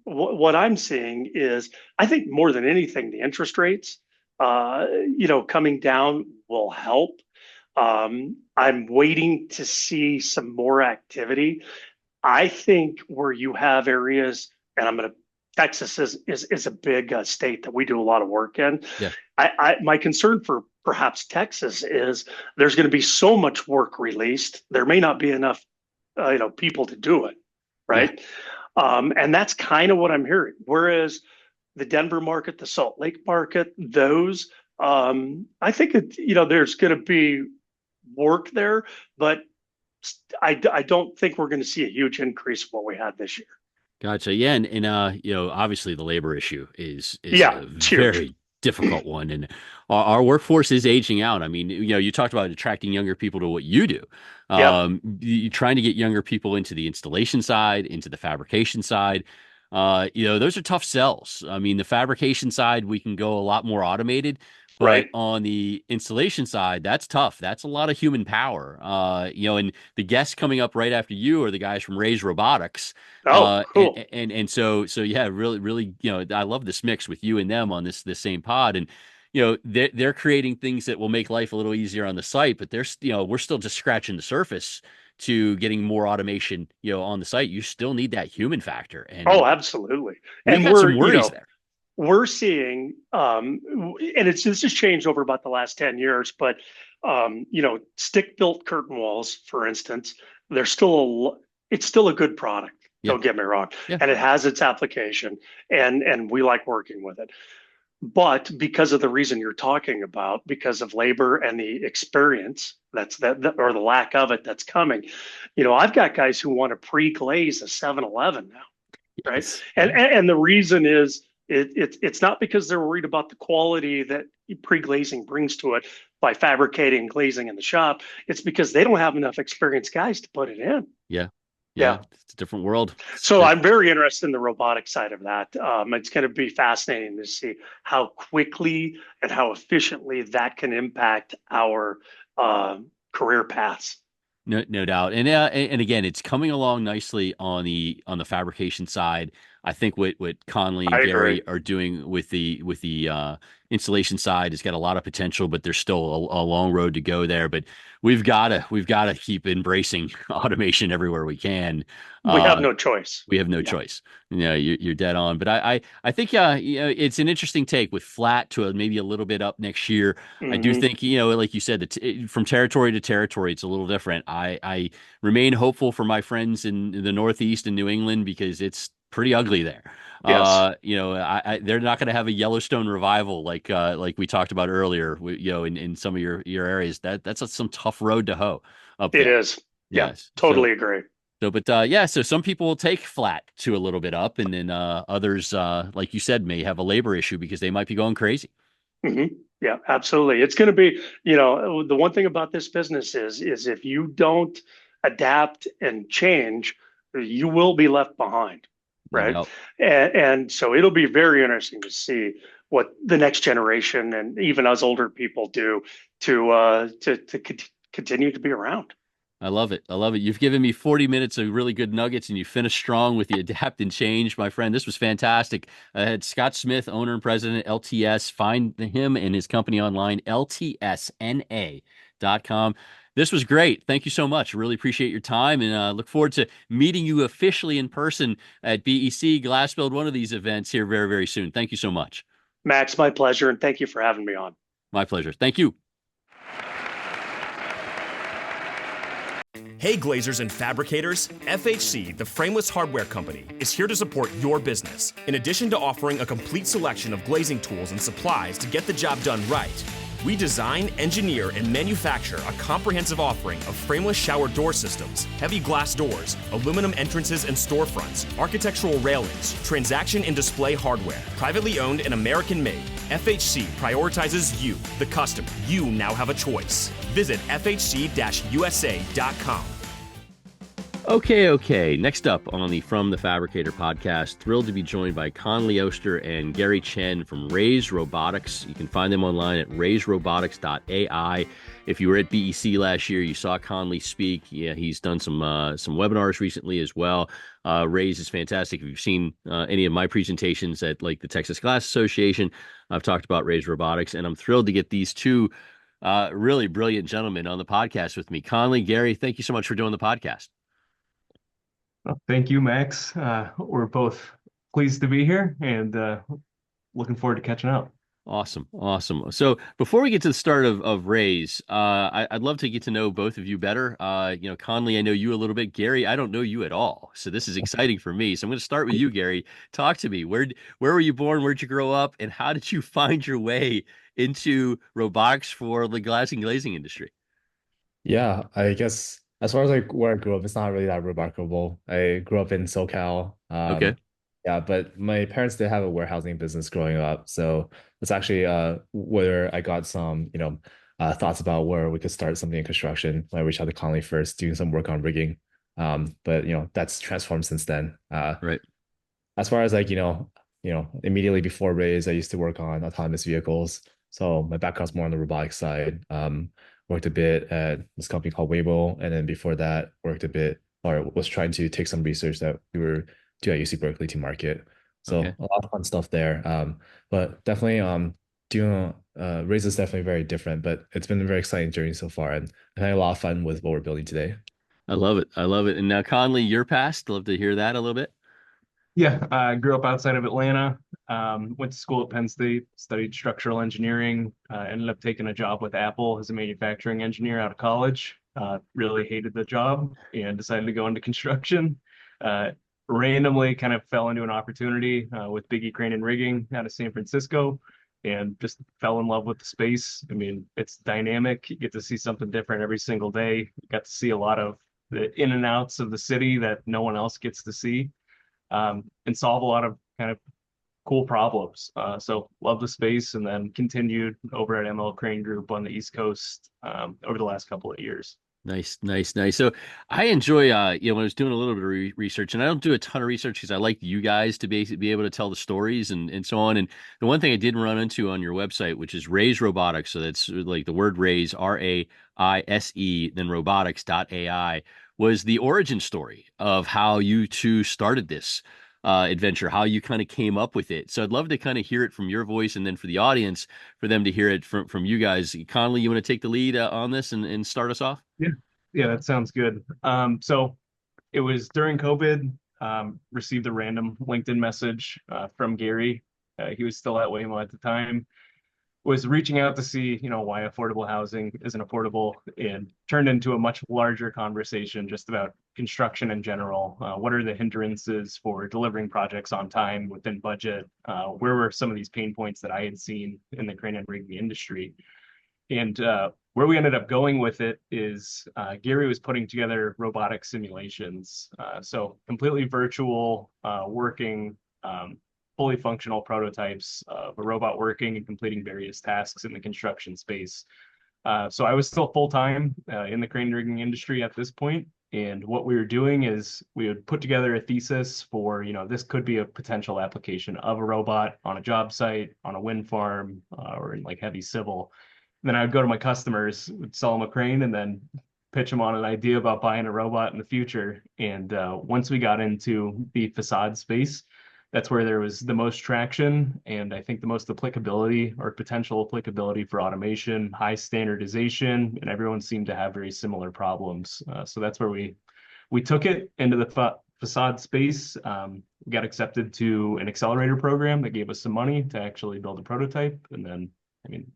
what I'm seeing is, I think more than anything, the interest rates, coming down will help. I'm waiting to see some more activity. I think where you have areas, and Texas is a big state that we do a lot of work in. Yeah. My concern for perhaps Texas is there's going to be so much work released, there may not be enough, people to do it, Yeah. right? And that's kind of what I'm hearing. Whereas the Denver market, the Salt Lake market, those, I think there's going to be work there, but I don't think we're going to see a huge increase from what we had this year. Gotcha. Yeah, and obviously the labor issue is Yeah, a it's huge. very difficult one, and our workforce is aging out. I mean, you talked about attracting younger people to what you do. Yep. You trying to get younger people into the installation side, into the fabrication side. Those are tough sells. I mean, the fabrication side, we can go a lot more automated, but Right. on the installation side, that's tough. That's a lot of human power. And the guests coming up right after you are the guys from RAISE Robotics. Oh, And, cool. and so yeah, really, really, I love this mix with you and them on this same pod. And they're creating things that will make life a little easier on the site, but we're still just scratching the surface to getting more automation, on the site. You still need that human factor, Oh, and absolutely. we've And got some worries there. we're seeing, and this has changed over about the last 10 years, but stick built curtain walls, for instance, they're still it's still a good product. Yeah, Don't get me wrong, yeah, and it has its application, and we like working with it. But because of the reason you're talking about, because of labor and the experience or the lack of it that's coming, I've got guys who want to pre-glaze a 7-Eleven now, right? yes, And yeah, and, and the reason is it's not because they're worried about the quality that pre-glazing brings to it by fabricating and glazing in the shop. It's because they don't have enough experienced guys to put it in. yeah, yeah. Yeah. It's a different world. So I'm very interested in the robotic side of that. It's going to be fascinating to see how quickly and how efficiently that can impact our career paths. No doubt. And again, it's coming along nicely on the fabrication side. I think what Conley I and agree. Gary are doing with the installation side has got a lot of potential, but there's still a long road to go there. But we've got to keep embracing automation everywhere we can. We have Uh, no choice. we have no Yeah. choice. You're dead on. But I think it's an interesting take with flat to maybe a little bit up next year. I do Hmm. think, like you said, from territory to territory, it's a little different. I remain hopeful for my friends in the Northeast and New England because it's pretty ugly there. Yes, They're not going to have a Yellowstone revival like we talked about earlier. In some of your areas, that's some tough road to hoe up it there. is. Yeah, Yes. So totally agree. so some people will take flat to a little bit up, and then others, like you said, may have a labor issue because they might be going crazy. Hmm. Yeah, absolutely. It's going to be, the one thing about this business is if you don't adapt and change, you will be left behind, right? Yep. And so it'll be very interesting to see what the next generation and even us older people do to continue to be around. I love it. I love it. You've given me 40 minutes of really good nuggets and you finished strong with the adapt and change, my friend. This was fantastic. I had Scott Smith, owner and president, LTS. Find him and his company online, ltsna.com. This was great. Thank you so much. Really appreciate your time and look forward to meeting you officially in person at BEC, Glassbuild, one of these events here very, very soon. Thank you so much. Max, my pleasure, and thank you for having me on. My pleasure. Thank you. Hey glazers and fabricators, FHC, the Frameless Hardware Company, is here to support your business. In addition to offering a complete selection of glazing tools and supplies to get the job done right, we design, engineer, and manufacture a comprehensive offering of frameless shower door systems, heavy glass doors, aluminum entrances and storefronts, architectural railings, transaction and display hardware. Privately owned and American made, FHC prioritizes you, the customer. You now have a choice. Visit fhc-usa.com. Okay. Next up on the From the Fabricator podcast, thrilled to be joined by Conley Oster and Gary Chen from RAISE Robotics. You can find them online at raiserobotics.ai. If you were at BEC last year, you saw Conley speak. Yeah, he's done some webinars recently as well. RAISE is fantastic. If you've seen any of my presentations at like the Texas Glass Association, I've talked about RAISE Robotics, and I'm thrilled to get these two really brilliant gentlemen on the podcast with me. Conley, Gary, thank you so much for doing the podcast. Well, thank you, Max. We're both pleased to be here and looking forward to catching up. Awesome. So before we get to the start of RAISE, I'd love to get to know both of you better. Conley, I know you a little bit. Gary, I don't know you at all. So this is exciting for me. So I'm going to start with you, Gary. Talk to me. Where were you born? Where'd you grow up? And how did you find your way into robotics for the glass and glazing industry? Yeah, I guess as far as like where I grew up, it's not really that remarkable. I grew up in SoCal. Okay. Yeah, but my parents did have a warehousing business growing up, so it's actually where I got some, thoughts about where we could start something in construction. I reached out to Conley first, doing some work on rigging. But that's transformed since then. Right. As far as like, immediately before Raise, I used to work on autonomous vehicles. So my background's more on the robotics side. Worked a bit at this company called Weibo, and then before that, worked a bit or was trying to take some research that we were doing at UC Berkeley to market. So Okay. a lot of fun stuff there. But definitely doing Raise is definitely very different, but it's been a very exciting journey so far, and I had a lot of fun with what we're building today. I love it. And now, Conley, your past, love to hear that a little bit. Yeah, I grew up outside of Atlanta, went to school at Penn State, studied structural engineering, ended up taking a job with Apple as a manufacturing engineer out of college. Really hated the job and decided to go into construction. Randomly kind of fell into an opportunity with Biggie Crane and Rigging out of San Francisco and just fell in love with the space. I mean, it's dynamic. You get to see something different every single day. You got to see a lot of the in and outs of the city that no one else gets to see, and solve a lot of kind of cool problems. So love the space, and then continued over at ML Crane Group on the East Coast over the last couple of years. Nice. So I enjoy, when I was doing a little bit of research, and I don't do a ton of research because I like you guys to be able to tell the stories and so on. And the one thing I did run into on your website, which is RAISE Robotics, so that's like the word RAISE, RAISE, then robotics.ai, was the origin story of how you two started this. adventure, how you kind of came up with it. So I'd love to kind of hear it from your voice, and then for the audience, for them to hear it from you guys. Conley, you want to take the lead on this and start us off? Yeah, yeah, that sounds good. So it was during COVID. Received a random LinkedIn message from Gary. He was still at Waymo at the time. Was reaching out to see, why affordable housing isn't affordable, and turned into a much larger conversation just about construction in general. What are the hindrances for delivering projects on time within budget? Where were some of these pain points that I had seen in the crane and rigging industry? And where we ended up going with it is Gary was putting together robotic simulations. So completely virtual, working, fully functional prototypes of a robot working and completing various tasks in the construction space. So I was still full-time in the crane rigging industry at this point. And what we were doing is we would put together a thesis for, this could be a potential application of a robot on a job site, on a wind farm, or in like heavy civil. And then I would go to my customers, would sell them a crane, and then pitch them on an idea about buying a robot in the future. And once we got into the facade space, that's where there was the most traction, and I think the most applicability or potential applicability for automation, high standardization, and everyone seemed to have very similar problems. So that's where we took it into the facade space. We got accepted to an accelerator program that gave us some money to actually build a prototype, and then,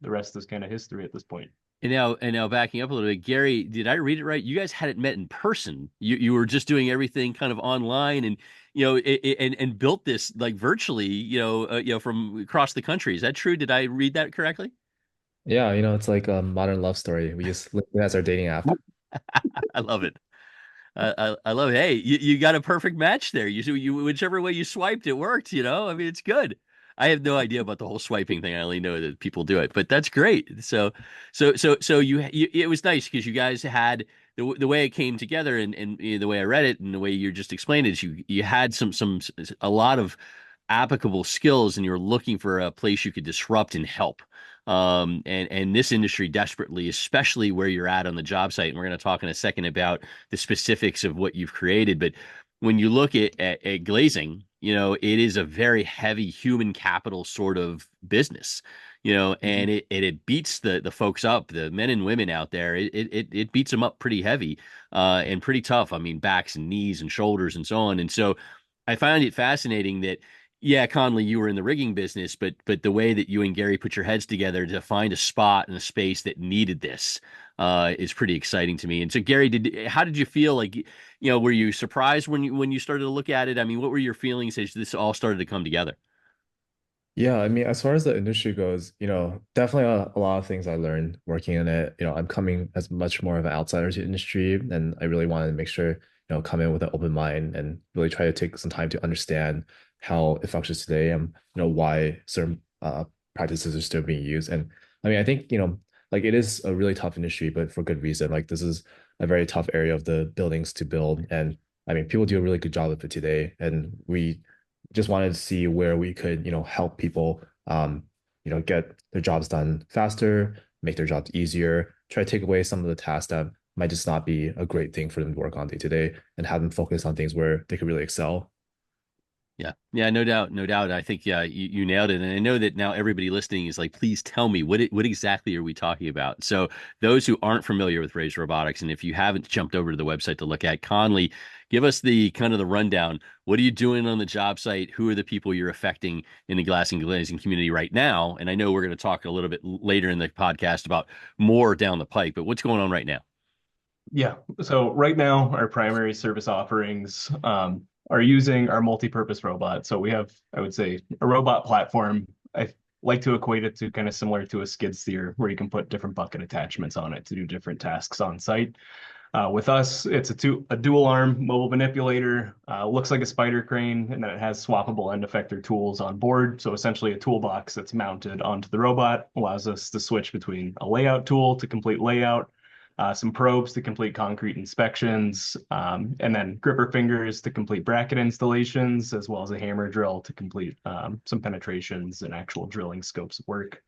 the rest is kind of history at this point. And now backing up a little bit, Gary, did I read it right? You guys hadn't met in person. You were just doing everything kind of online, and and built this like virtually, from across the country. Is that true? Did I read that correctly? Yeah, it's like a modern love story. We use LinkedIn as our dating app. I love it. I love it. Hey, you got a perfect match there. You whichever way you swiped, it worked. It's good. I have no idea about the whole swiping thing. I only know that people do it, but that's great. So you it was nice because you guys had the way it came together, and the way I read it and the way you just explained it is you had a lot of applicable skills, and you're looking for a place you could disrupt and help. And this industry desperately, especially where you're at on the job site. And we're going to talk in a second about the specifics of what you've created. But when you look at glazing, it is a very heavy human capital sort of business, and it beats the folks up, the men and women out there. It beats them up pretty heavy, and pretty tough. Backs and knees and shoulders and so on. And so I find it fascinating that, yeah, Conley, you were in the rigging business, but the way that you and Gary put your heads together to find a spot and a space that needed this is pretty exciting to me. And so, Gary, how did you feel? Like, were you surprised when you started to look at it? What were your feelings as this all started to come together? Yeah, as far as the industry goes, definitely a lot of things I learned working in it. I'm coming as much more of an outsider to the industry, and I really wanted to make sure, come in with an open mind and really try to take some time to understand how it functions today, and why certain practices are still being used. And I think like it is a really tough industry, but for good reason. Like this is a very tough area of the buildings to build, and people do a really good job of it today, and we just wanted to see where we could help people get their jobs done faster, make their jobs easier, try to take away some of the tasks that might just not be a great thing for them to work on day to day, and have them focus on things where they could really excel. Yeah, no doubt, no doubt. I think, yeah, you nailed it. And I know that now everybody listening is like, please tell me what exactly are we talking about? So those who aren't familiar with RAISE Robotics, and if you haven't jumped over to the website to look at, Conley, give us the kind of the rundown. What are you doing on the job site? Who are the people you're affecting in the glass and glazing community right now? And I know we're going to talk a little bit later in the podcast about more down the pike, but what's going on right now? Yeah. So right now, our primary service offerings are using our multi-purpose robot. So we have, I would say, a robot platform. I like to equate it to kind of similar to a skid steer, where you can put different bucket attachments on it to do different tasks on site. With us, it's a dual arm mobile manipulator, looks like a spider crane, and then it has swappable end effector tools on board. So essentially a toolbox that's mounted onto the robot allows us to switch between a layout tool to complete layout, some probes to complete concrete inspections, and then gripper fingers to complete bracket installations, as well as a hammer drill to complete some penetrations and actual drilling scopes of work.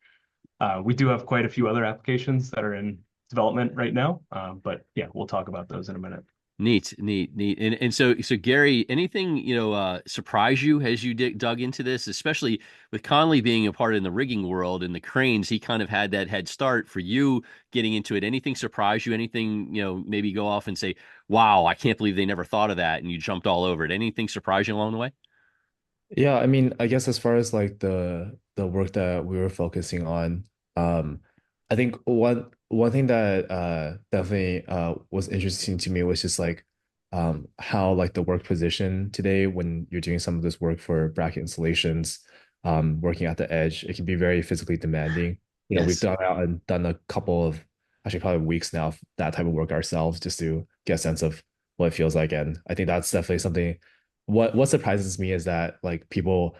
We do have quite a few other applications that are in development right now, but yeah, we'll talk about those in a minute. Neat, neat, neat. And so Gary, anything, surprise you as you dug into this, especially with Conley being a part in the rigging world and the cranes, he kind of had that head start for you getting into it. Anything surprise you? Anything, maybe go off and say, wow, I can't believe they never thought of that and you jumped all over it. Anything surprise you along the way? Yeah, I mean, I guess as far as like the work that we were focusing on, I think one thing that definitely was interesting to me was just like how like the work position today when you're doing some of this work for bracket installations, working at the edge, it can be very physically demanding. We've Yes. done out and done a couple of actually probably weeks now of that type of work ourselves just to get a sense of what it feels like. And I think that's definitely something what surprises me is that like people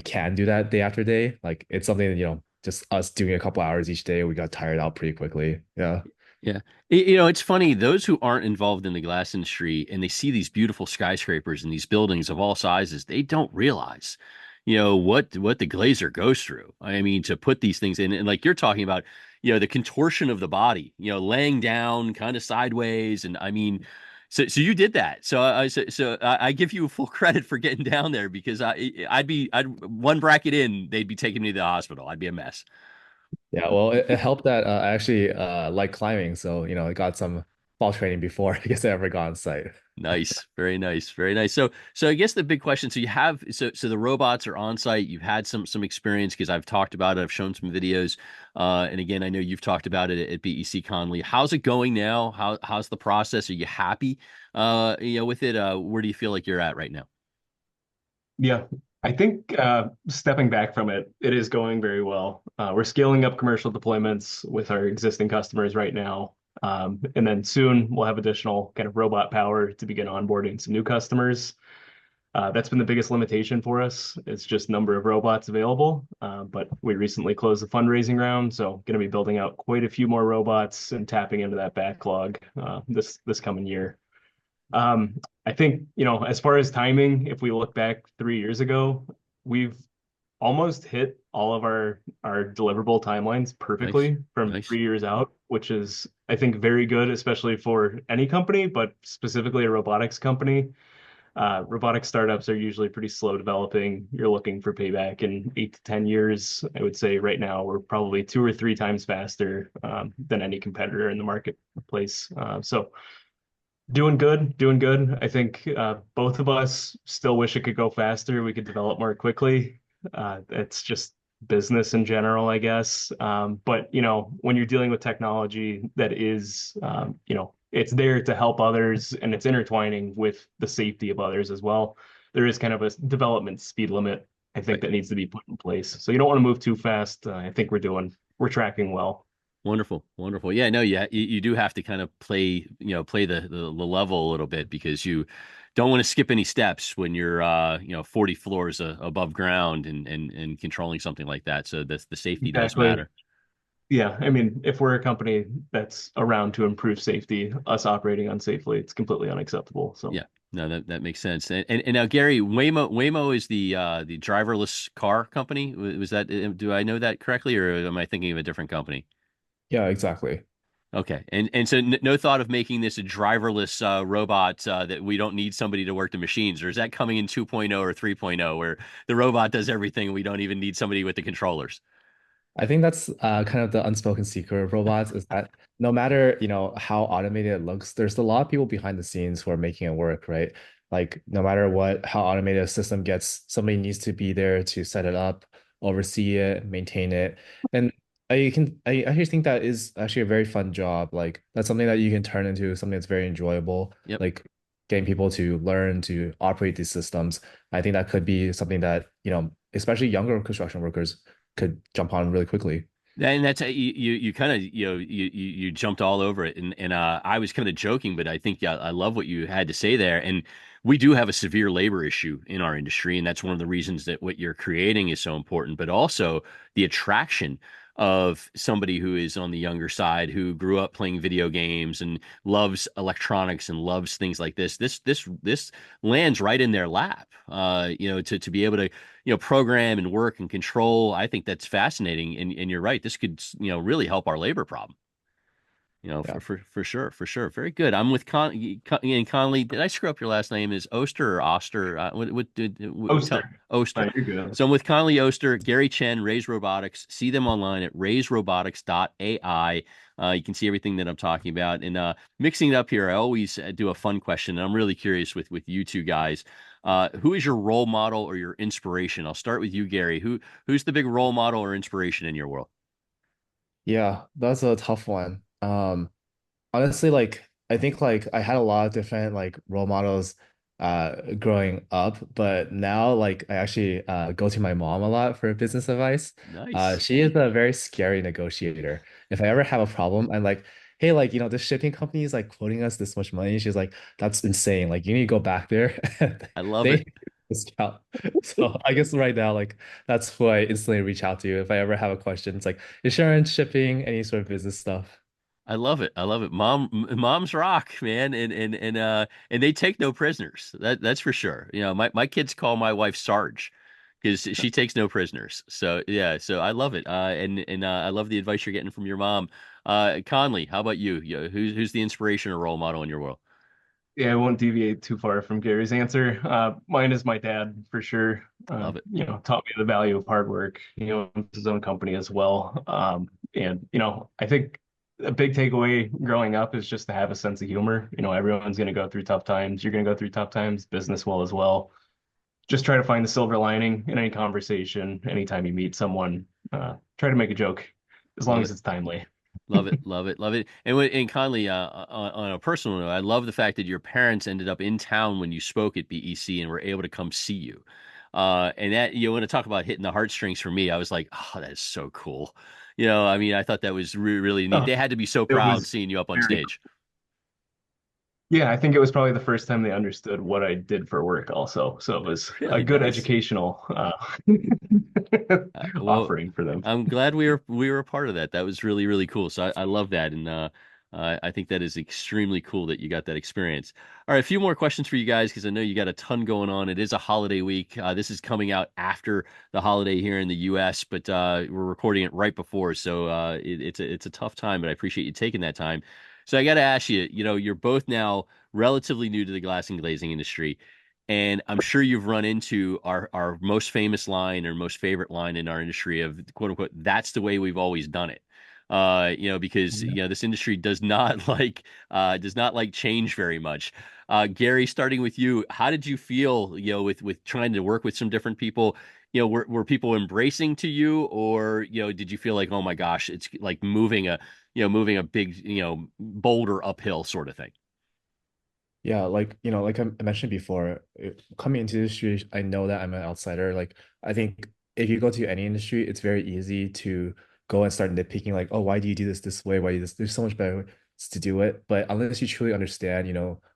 can do that day after day. Like it's something that, just us doing a couple hours each day, we got tired out pretty quickly. Yeah. Yeah. It's funny, those who aren't involved in the glass industry and they see these beautiful skyscrapers and these buildings of all sizes, they don't realize, what the glazer goes through. I mean, to put these things in, and like you're talking about, the contortion of the body, laying down kind of sideways. And I mean, so you did that. So I give you full credit for getting down there because I'd one bracket in, they'd be taking me to the hospital. I'd be a mess. Yeah. Well, it helped that I actually like climbing. So, I got some fall training before I guess I ever got on site. Nice, very nice, very nice. So I guess the big question. So you have so the robots are on site. You've had some experience because I've talked about it. I've shown some videos, and again, I know you've talked about it at BEC Conley. How's it going now? How's the process? Are you happy, with it? Where do you feel like you're at right now? Yeah, I think stepping back from it, it is going very well. We're scaling up commercial deployments with our existing customers right now. And then soon we'll have additional kind of robot power to begin onboarding some new customers. That's been the biggest limitation for us. It's just number of robots available. But we recently closed the fundraising round, so going to be building out quite a few more robots and tapping into that backlog this coming year. I think, as far as timing, if we look back 3 years ago, we've almost hit all of our deliverable timelines Nice, perfectly from nice. 3 years out, which is, I think, very good, especially for any company, but specifically a robotics company. Robotic startups are usually pretty slow developing. You're looking for payback in 8 to 10 years. I would say right now we're probably 2 or 3 times faster than any competitor in the marketplace. So doing good, doing good. I think both of us still wish it could go faster. We could develop more quickly. It's just business in general, I guess. But when you're dealing with technology that is, it's there to help others and it's intertwining with the safety of others as well. There is kind of a development speed limit, I think, Right. that needs to be put in place. So you don't want to move too fast. I think we're tracking well. Wonderful, wonderful. Yeah, no, yeah, you do have to kind of play the level a little bit because you don't want to skip any steps when you're 40 floors above ground and controlling something like that. So that's the safety does Exactly. matter. Yeah, I mean, if we're a company that's around to improve safety, us operating unsafely, it's completely unacceptable. So Yeah, no, that makes sense. And now Gary, Waymo is the driverless car company. Was that, do I know that correctly, or am I thinking of a different company? Yeah, exactly. Okay, and so no thought of making this a driverless robot that we don't need somebody to work the machines, or is that coming in 2.0 or 3.0 where the robot does everything and we don't even need somebody with the controllers? I think that's kind of the unspoken secret of robots is that no matter, how automated it looks, there's a lot of people behind the scenes who are making it work, right? Like no matter how automated a system gets, somebody needs to be there to set it up, oversee it, maintain it. And I actually think that is actually a very fun job. Like that's something that you can turn into something that's very enjoyable, Yep. like getting people to learn to operate these systems. I think that could be something that, especially younger construction workers could jump on really quickly. And that's you kind of you jumped all over it and I was kind of joking, but I think yeah, I love what you had to say there. And we do have a severe labor issue in our industry, and that's one of the reasons that what you're creating is so important. But also the attraction of somebody who is on the younger side, who grew up playing video games and loves electronics and loves things like this. This lands right in their lap. To be able to program and work and control. I think that's fascinating. And you're right. This could, really help our labor problem. Yeah. For sure, for sure. Very good. I'm with Conley. Did I screw up your last name? Is Oster or Oster? Tell Oster. Oh, Oster. you're good. So I'm with Conley Oster, Gary Chen, Raise Robotics. See them online at raiserobotics.ai. You can see everything that I'm talking about. And mixing it up here, I always do a fun question, and I'm really curious with you two guys. Who is your role model or your inspiration? I'll start with you, Gary. Who's the big role model or inspiration in your world? Yeah, that's a tough one. Honestly, like I think like I had a lot of different like role models growing up, but now like I actually go to my mom a lot for business advice. Nice. She is a very scary negotiator. If I ever have a problem, I'm like, hey, like this shipping company is like quoting us this much money. She's like, that's insane. Like you need to go back there and I love they it. discount. So I guess right now, like that's who I instantly reach out to if I ever have a question. It's like insurance, shipping, any sort of business stuff. I love it. I love it. Moms rock, man, and they take no prisoners. That's for sure. My kids call my wife Sarge because she takes no prisoners. So yeah, so I love it. And I love the advice you're getting from your mom. Conley, how about you? Who's the inspiration or role model in your world? Yeah, I won't deviate too far from Gary's answer. Mine is my dad for sure. Love it. Taught me the value of hard work. His own company as well. And I think a big takeaway growing up is just to have a sense of humor. Everyone's going to go through tough times. You're going to go through tough times, business will as well. Just try to find the silver lining in any conversation. Anytime you meet someone, try to make a joke, as long Love as it. it's timely. Love it, love it, love it. And Conley, on a personal note, I love the fact that your parents ended up in town when you spoke at BEC and were able to come see you. And that you want to talk about hitting the heartstrings for me. I was like, oh, that is so cool. I mean, I thought that was really neat. Oh, They had to be so it proud was seeing you up on very stage. Yeah, I think it was probably the first time they understood what I did for work also. So it was a Really good nice. educational Well, offering for them. I'm glad we were a part of that. That was really cool. So I love that, and I think that is extremely cool that you got that experience. All right, a few more questions for you guys because I know you got a ton going on. It is a holiday week. This is coming out after the holiday here in the U.S., but we're recording it right before, so it's a tough time. But I appreciate you taking that time. So I got to ask you, you're both now relatively new to the glass and glazing industry. And I'm sure you've run into our most famous line or most favorite line in our industry of quote unquote, that's the way we've always done it. Because this industry does not like change very much. Gary, starting with you, how did you feel, with trying to work with some different people? Were people embracing to you, or did you feel like, oh my gosh, it's like moving a big, boulder uphill sort of thing? Yeah, like like I mentioned before, coming into the industry, I know that I'm an outsider. Like I think if you go to any industry, it's very easy to go and start nitpicking, like, oh, why do you do this way? Why do you do this? There's so much better ways to do it. But unless you truly understand,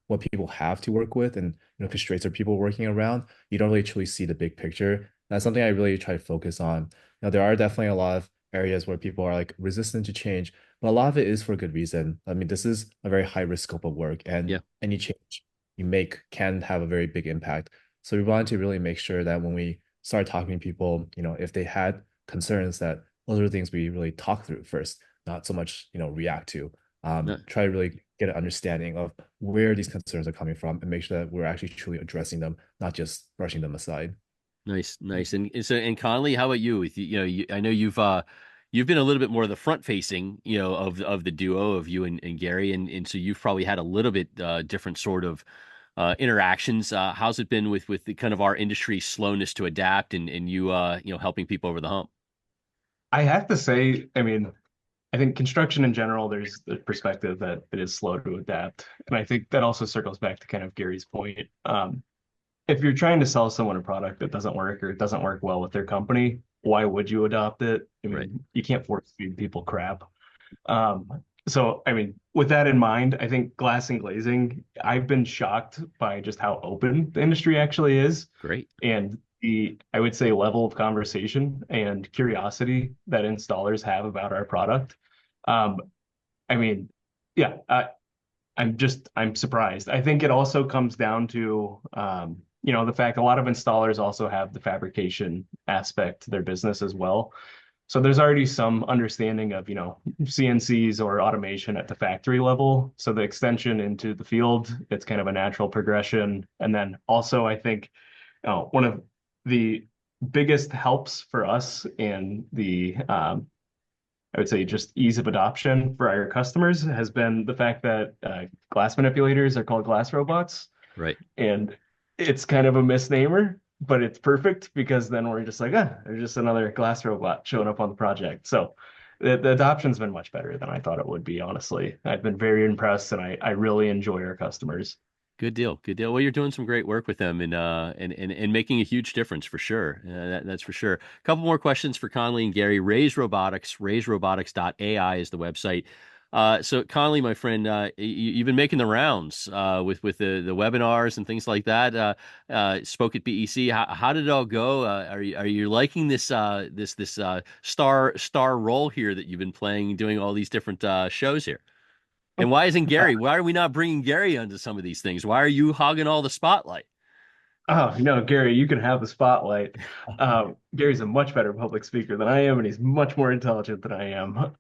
what people have to work with and constraints are people working around, you don't really truly see the big picture. That's something I really try to focus on. There are definitely a lot of areas where people are like resistant to change, but a lot of it is for good reason. I mean, this is a very high risk scope of work, and Yeah. any change you make can have a very big impact. So we wanted to really make sure that when we start talking to people, if they had concerns, that those are the things we really talk through first, not so much, react to. No, Try to really get an understanding of where these concerns are coming from and make sure that we're actually truly addressing them, not just brushing them aside. nice, nice. And Conley, how about you? I know you've been a little bit more the front facing, of the duo of you and Gary, and so you've probably had a little bit different sort of interactions. How's it been with the kind of our industry slowness to adapt and you helping people over the hump? I have to say, I mean, I think construction in general, there's the perspective that it is slow to adapt. And I think that also circles back to kind of Gary's point. If you're trying to sell someone a product that doesn't work or it doesn't work well with their company, why would you adopt it? I Right. mean, you can't force feed people crap. Um, so, I mean, with that in mind, I think glass and glazing, I've been shocked by just how open the industry actually is Great. and I would say, level of conversation and curiosity that installers have about our product. Um, I mean, yeah, I'm surprised. I think it also comes down to, the fact a lot of installers also have the fabrication aspect to their business as well. So there's already some understanding of, CNCs or automation at the factory level. So the extension into the field, it's kind of a natural progression. And then also, I think one of the biggest helps for us in the I would say just ease of adoption for our customers has been the fact that glass manipulators are called glass robots. Right. And it's kind of a misnomer, but it's perfect because then we're just like, there's just another glass robot showing up on the project. So the adoption's been much better than I thought it would be, honestly. I've been very impressed, and I really enjoy our customers. Good deal. Good deal. Well, you're doing some great work with them and making a huge difference for sure. That's for sure. A couple more questions for Conley and Gary. Raise Robotics, raiserobotics.ai is the website. So Conley, my friend, you've been making the rounds with the webinars and things like that. Spoke at BEC. How did it all go? Are you liking this star role here that you've been playing, doing all these different shows here? And why isn't Gary? Why are we not bringing Gary onto some of these things? Why are you hogging all the spotlight? Oh, no, Gary, you can have the spotlight. Gary's a much better public speaker than I am, and he's much more intelligent than I am.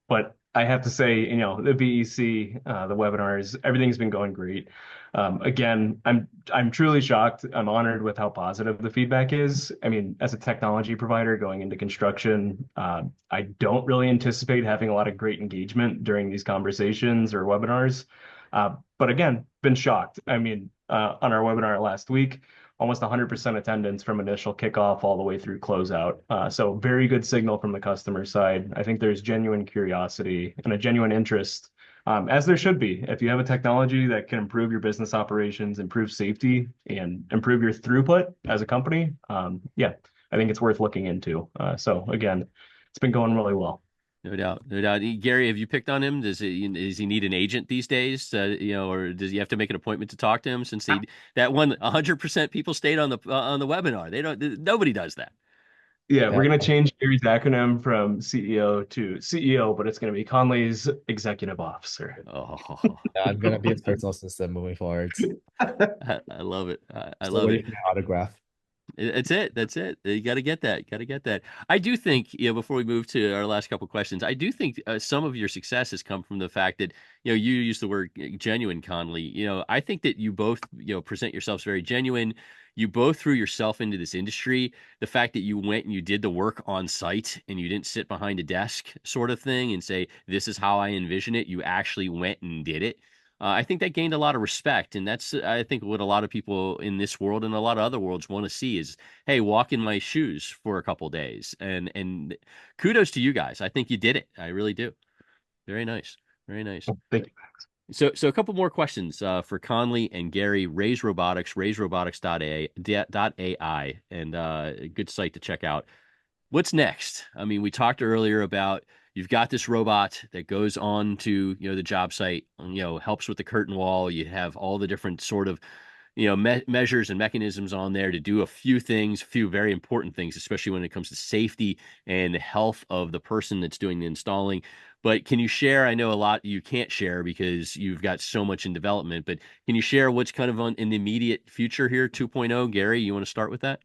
But I have to say, the BEC, the webinars, everything's been going great. Again, I'm truly shocked. I'm honored with how positive the feedback is. I mean, as a technology provider going into construction, I don't really anticipate having a lot of great engagement during these conversations or webinars. But again, been shocked. I mean, on our webinar last week, almost 100% attendance from initial kickoff all the way through closeout. So very good signal from the customer side. I think there's genuine curiosity and a genuine interest, as there should be. If you have a technology that can improve your business operations, improve safety, and improve your throughput as a company, yeah, I think it's worth looking into. So again, it's been going really well. No doubt, no doubt. Gary, have you picked on him? Does he need an agent these days? Or does he have to make an appointment to talk to him? Since that one 100% people stayed on the webinar. Nobody does that. Yeah, we're gonna change Gary's acronym from CEO to CEO, but it's gonna be Conley's Executive Officer. Oh, Yeah, I'm gonna be his personal assistant moving forward. I love it. I Still love waiting it. for my autograph. That's it. That's it. You got to get that. Got to get that. I do think, before we move to our last couple questions, I do think some of your success has come from the fact that, you used the word genuine, Conley. I think that you both, present yourselves very genuine. You both threw yourself into this industry. The fact that you went and you did the work on site and you didn't sit behind a desk sort of thing and say, this is how I envision it. You actually went and did it. I think that gained a lot of respect, and that's I think what a lot of people in this world and a lot of other worlds want to see is, hey, walk in my shoes for a couple days, and kudos to you guys. I think you did it. I really do. Very nice, very nice. Thank you. So a couple more questions for Conley and Gary. Raise Robotics, raiserobotics.ai, and a good site to check out. What's next? I mean, we talked earlier about you've got this robot that goes on to, the job site, helps with the curtain wall. You have all the different sort of, measures and mechanisms on there to do a few things, a few very important things, especially when it comes to safety and the health of the person that's doing the installing. But can you share? I know a lot you can't share because you've got so much in development, but can you share what's kind of in the immediate future here, 2.0? Gary, you want to start with that?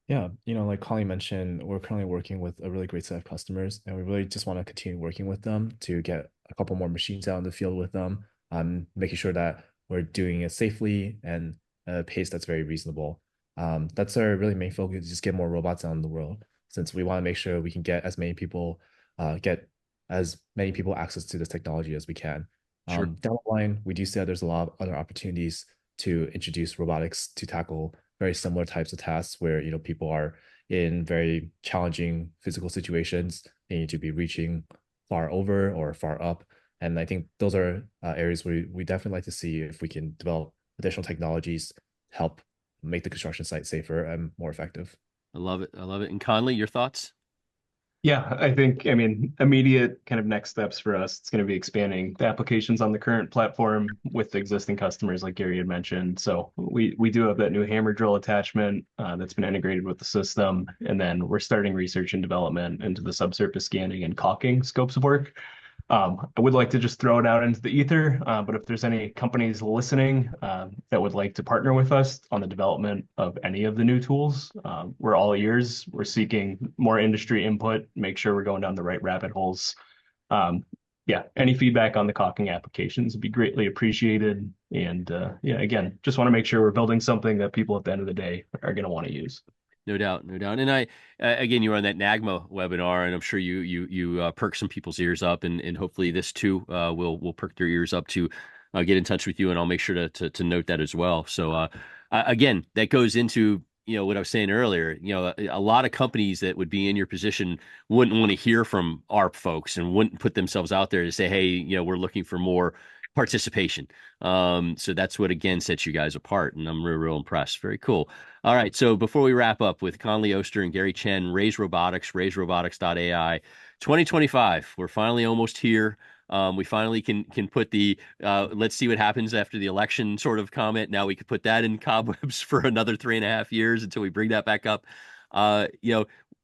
Yeah, like Conley mentioned, we're currently working with a really great set of customers, and we really just want to continue working with them to get a couple more machines out in the field with them, making sure that we're doing it safely and at a pace that's very reasonable. That's our really main focus, just get more robots out in the world, since we want to make sure we can get as many people access to this technology as we can. Sure. Down the line, we do see that there's a lot of other opportunities to introduce robotics to tackle very similar types of tasks where people are in very challenging physical situations. They need to be reaching far over or far up, and I think those are areas where we definitely like to see if we can develop additional technologies to help make the construction site safer and more effective. I love it. I love it. And Conley, your thoughts? Yeah, I mean, immediate kind of next steps for us, it's going to be expanding the applications on the current platform with the existing customers, like Gary had mentioned. So we do have that new hammer drill attachment that's been integrated with the system. And then we're starting research and development into the subsurface scanning and caulking scopes of work. I would like to just throw it out into the ether, but if there's any companies listening that would like to partner with us on the development of any of the new tools, we're all ears. We're seeking more industry input, make sure we're going down the right rabbit holes. Um, yeah, any feedback on the caulking applications would be greatly appreciated. And yeah, again, just want to make sure we're building something that people at the end of the day are going to want to use. No doubt, no doubt. And I, again, you were on that NAGMA webinar, and I'm sure you perk some people's ears up, and hopefully this too will perk their ears up to get in touch with you, and I'll make sure to note that as well. So again, that goes into what I was saying earlier. A lot of companies that would be in your position wouldn't want to hear from ARP folks and wouldn't put themselves out there to say, hey, we're looking for more participation. So that's what again sets you guys apart, and I'm real impressed. Very cool. All right, so before we wrap up with Conley Oster and Gary Chen, RAISE Robotics, raiserobotics.ai, 2025, we're finally almost here. We finally can put the let's see what happens after the election sort of comment. Now we could put that in cobwebs for another 3.5 years until we bring that back up.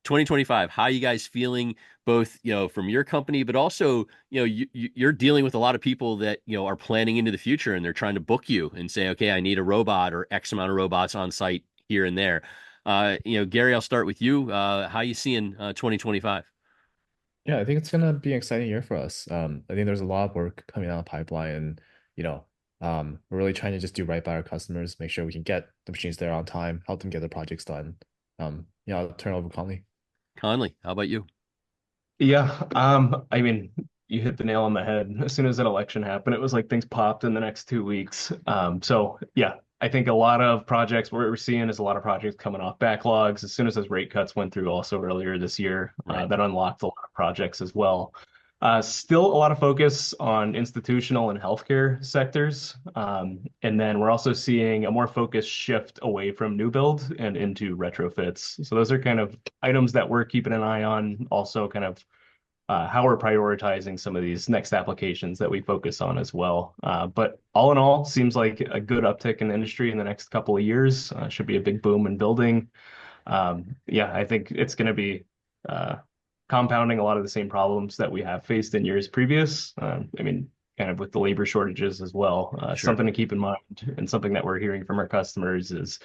2025, how are you guys feeling, both from your company, but also you're dealing with a lot of people that are planning into the future, and they're trying to book you and say, okay, I need a robot or X amount of robots on site here and there. Gary, I'll start with you. How are you seeing 2025? Yeah, I think it's gonna be an exciting year for us. I think there's a lot of work coming out of the pipeline, and we're really trying to just do right by our customers, make sure we can get the machines there on time, help them get their projects done. I'll turn it over to Conley. Conley, how about you? Yeah, I mean, you hit the nail on the head. As soon as that election happened, it was like things popped in the next 2 weeks. So yeah, I think a lot of projects, what we're seeing is a lot of projects coming off backlogs. As soon as those rate cuts went through also earlier this year, Right. that unlocked a lot of projects as well. Still a lot of focus on institutional and healthcare sectors. And then we're also seeing a more focused shift away from new build and into retrofits. So those are kind of items that we're keeping an eye on, also kind of how we're prioritizing some of these next applications that we focus on as well. But all in all, seems like a good uptick in the industry in the next couple of years. Should be a big boom in building. Yeah, I think it's going to be compounding a lot of the same problems that we have faced in years previous. I mean, kind of with the labor shortages as well. Sure. Something to keep in mind, and something that we're hearing from our customers is,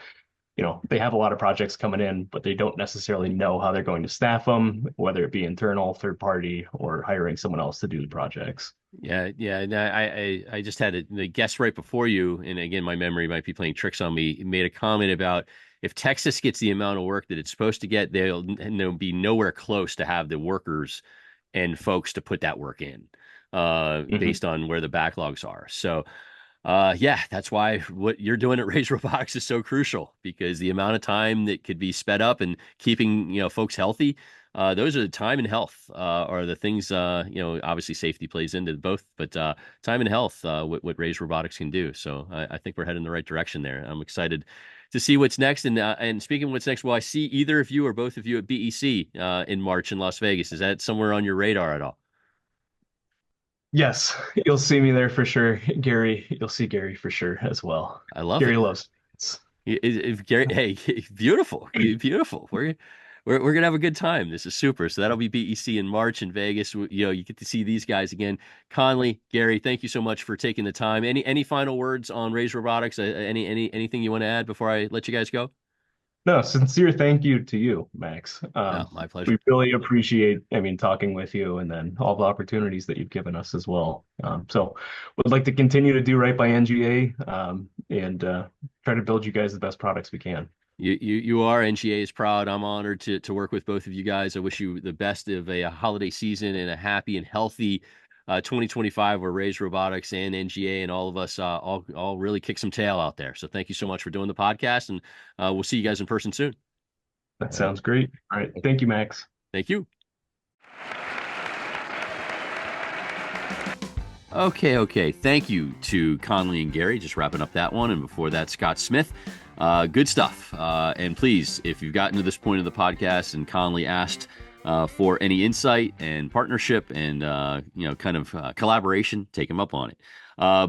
they have a lot of projects coming in, but they don't necessarily know how they're going to staff them, whether it be internal, third party, or hiring someone else to do the projects. Yeah. And I just had the guest right before you, and again, my memory might be playing tricks on me, made a comment about if Texas gets the amount of work that it's supposed to get, they'll be nowhere close to have the workers and folks to put that work in, based on where the backlogs are. So yeah, that's why what you're doing at RAISE Robotics is so crucial, because the amount of time that could be sped up and keeping folks healthy, those are the time and health are the things. Obviously safety plays into both, but time and health, what RAISE Robotics can do. So I think we're heading in the right direction there. I'm excited to see what's next. And speaking of what's next, will I see either of you or both of you at BEC in March in Las Vegas? Is that somewhere on your radar at all? Yes, you'll see me there for sure. Gary, you'll see Gary for sure as well. I love Gary it. loves it. If Gary, hey, beautiful, beautiful. We're gonna have a good time. This is super. So that'll be BEC in March in Vegas. You get to see these guys again. Conley, Gary, thank you so much for taking the time. Any final words on RAISE Robotics? Anything you want to add before I let you guys go? No, sincere thank you to you, Max. No, my pleasure. We really appreciate, talking with you, and then all the opportunities that you've given us as well. So we'd like to continue to do right by NGA, and try to build you guys the best products we can. You are. NGA is proud. I'm honored to work with both of you guys. I wish you the best of a holiday season and a happy and healthy 2025, where RAISE Robotics and NGA and all of us all really kick some tail out there. So thank you so much for doing the podcast, and we'll see you guys in person soon. That sounds great. All right. Thank you, Max. Thank you. Okay. Thank you to Conley and Gary. Just wrapping up that one. And before that, Scott Smith. Good stuff. And please, if you've gotten to this point of the podcast and Conley asked for any insight and partnership and, collaboration, take him up on it.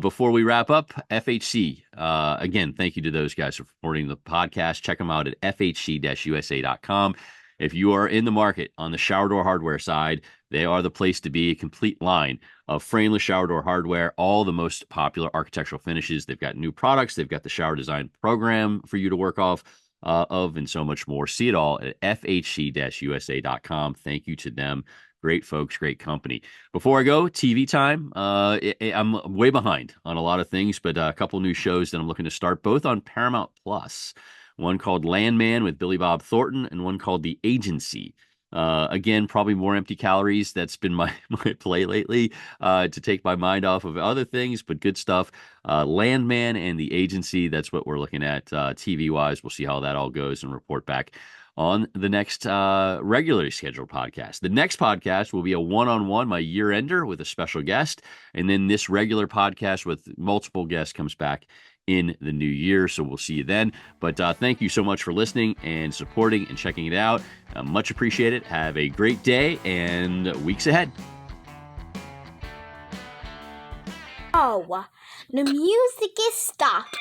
Before we wrap up, FHC, again, thank you to those guys for supporting the podcast. Check them out at fhc-usa.com. If you are in the market on the shower door hardware side, They are the place to be. A complete line of frameless shower door hardware, all the most popular architectural finishes. They've got new products. They've got the shower design program for you to work off of, and so much more. See it all at fhc-usa.com. Thank you to them. Great folks, great company. Before I go, TV time. I'm way behind on a lot of things, but a couple new shows that I'm looking to start, both on Paramount Plus. One called Landman with Billy Bob Thornton, and one called The Agency. Again, probably more empty calories. That's been my play lately, to take my mind off of other things, but good stuff. Landman and The Agency, that's what we're looking at TV-wise. We'll see how that all goes and report back on the next regularly scheduled podcast. The next podcast will be a one-on-one, my year-ender, with a special guest. And then this regular podcast with multiple guests comes back in the new year. So we'll see you then. But thank you so much for listening and supporting and checking it out. Much appreciated. Have a great day and weeks ahead. Oh, the music is stopped.